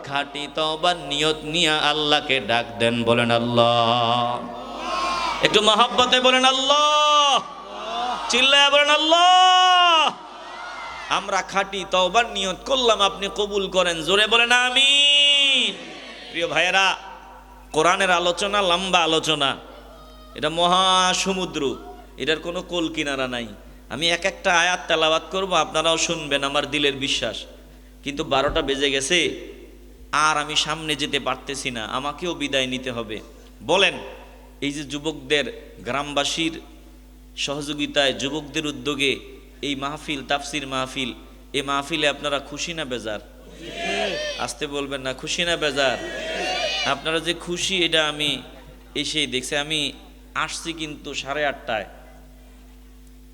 খাঁটি তওবার নিয়ত নিয়ে আল্লাহকে ডাক দেন, বলেন আল্লাহ। একটু মহব্বতে বলেন আল্লাহ, চিল্লায়া বলেন আল্লাহ। আমরা খাঁটি তওবার নিয়ত করলাম, আপনি কবুল করেন, জোরে বলেন আমিন। প্রিয় ভাইয়েরা, কোরআনের আলোচনা লম্বা আলোচনা, এটা মহাসমুদ্র, এটার কোনো কোল কিনারা নাই। আমি এক একটা আয়াত তেলাওয়াত করব, আপনারাও শুনবেন, আমার দিলের বিশ্বাস। কিন্তু 12টা বেজে গেছে, আর আমি সামনে যেতে পারতেছি না, আমাকেও বিদায় নিতে হবে। বলেন, এই যে যুবকদের, গ্রামবাসীর সহযোগিতায়, যুবকদের উদ্যোগে এই মাহফিল, তাফসির মাহফিল, এই মাহফিলে আপনারা খুশি না বেজার? আসতে বলবেন না, খুশি না বেজার? আপনারা যে খুশি, এটা আমি এসেই দেখছি। আমি আসছি কিন্তু 8:30টায়,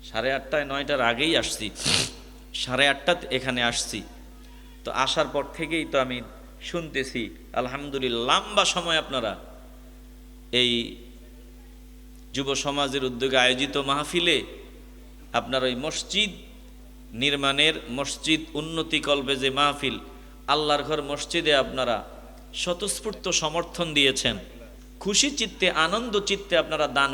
8:30টায়, 9টার আগেই আসছি, 8:30 এখানে আসছি। তো আসার পর থেকেই তো আমি শুনতেছি, আলহামদুলিল্লাহ, লম্বা সময় আপনারা এই যুব সমাজের উদ্যোগে আয়োজিত মাহফিলে আপনার ওই মসজিদ নির্মাণের, মসজিদ উন্নতি কল্পে যে মাহফিল, আল্লাহর ঘর মসজিদে আপনারা স্বতঃস্ফূর্ত সমর্থন দিয়েছেন। খুশি চিত্তে, আনন্দ চিত্তে আপনারা দান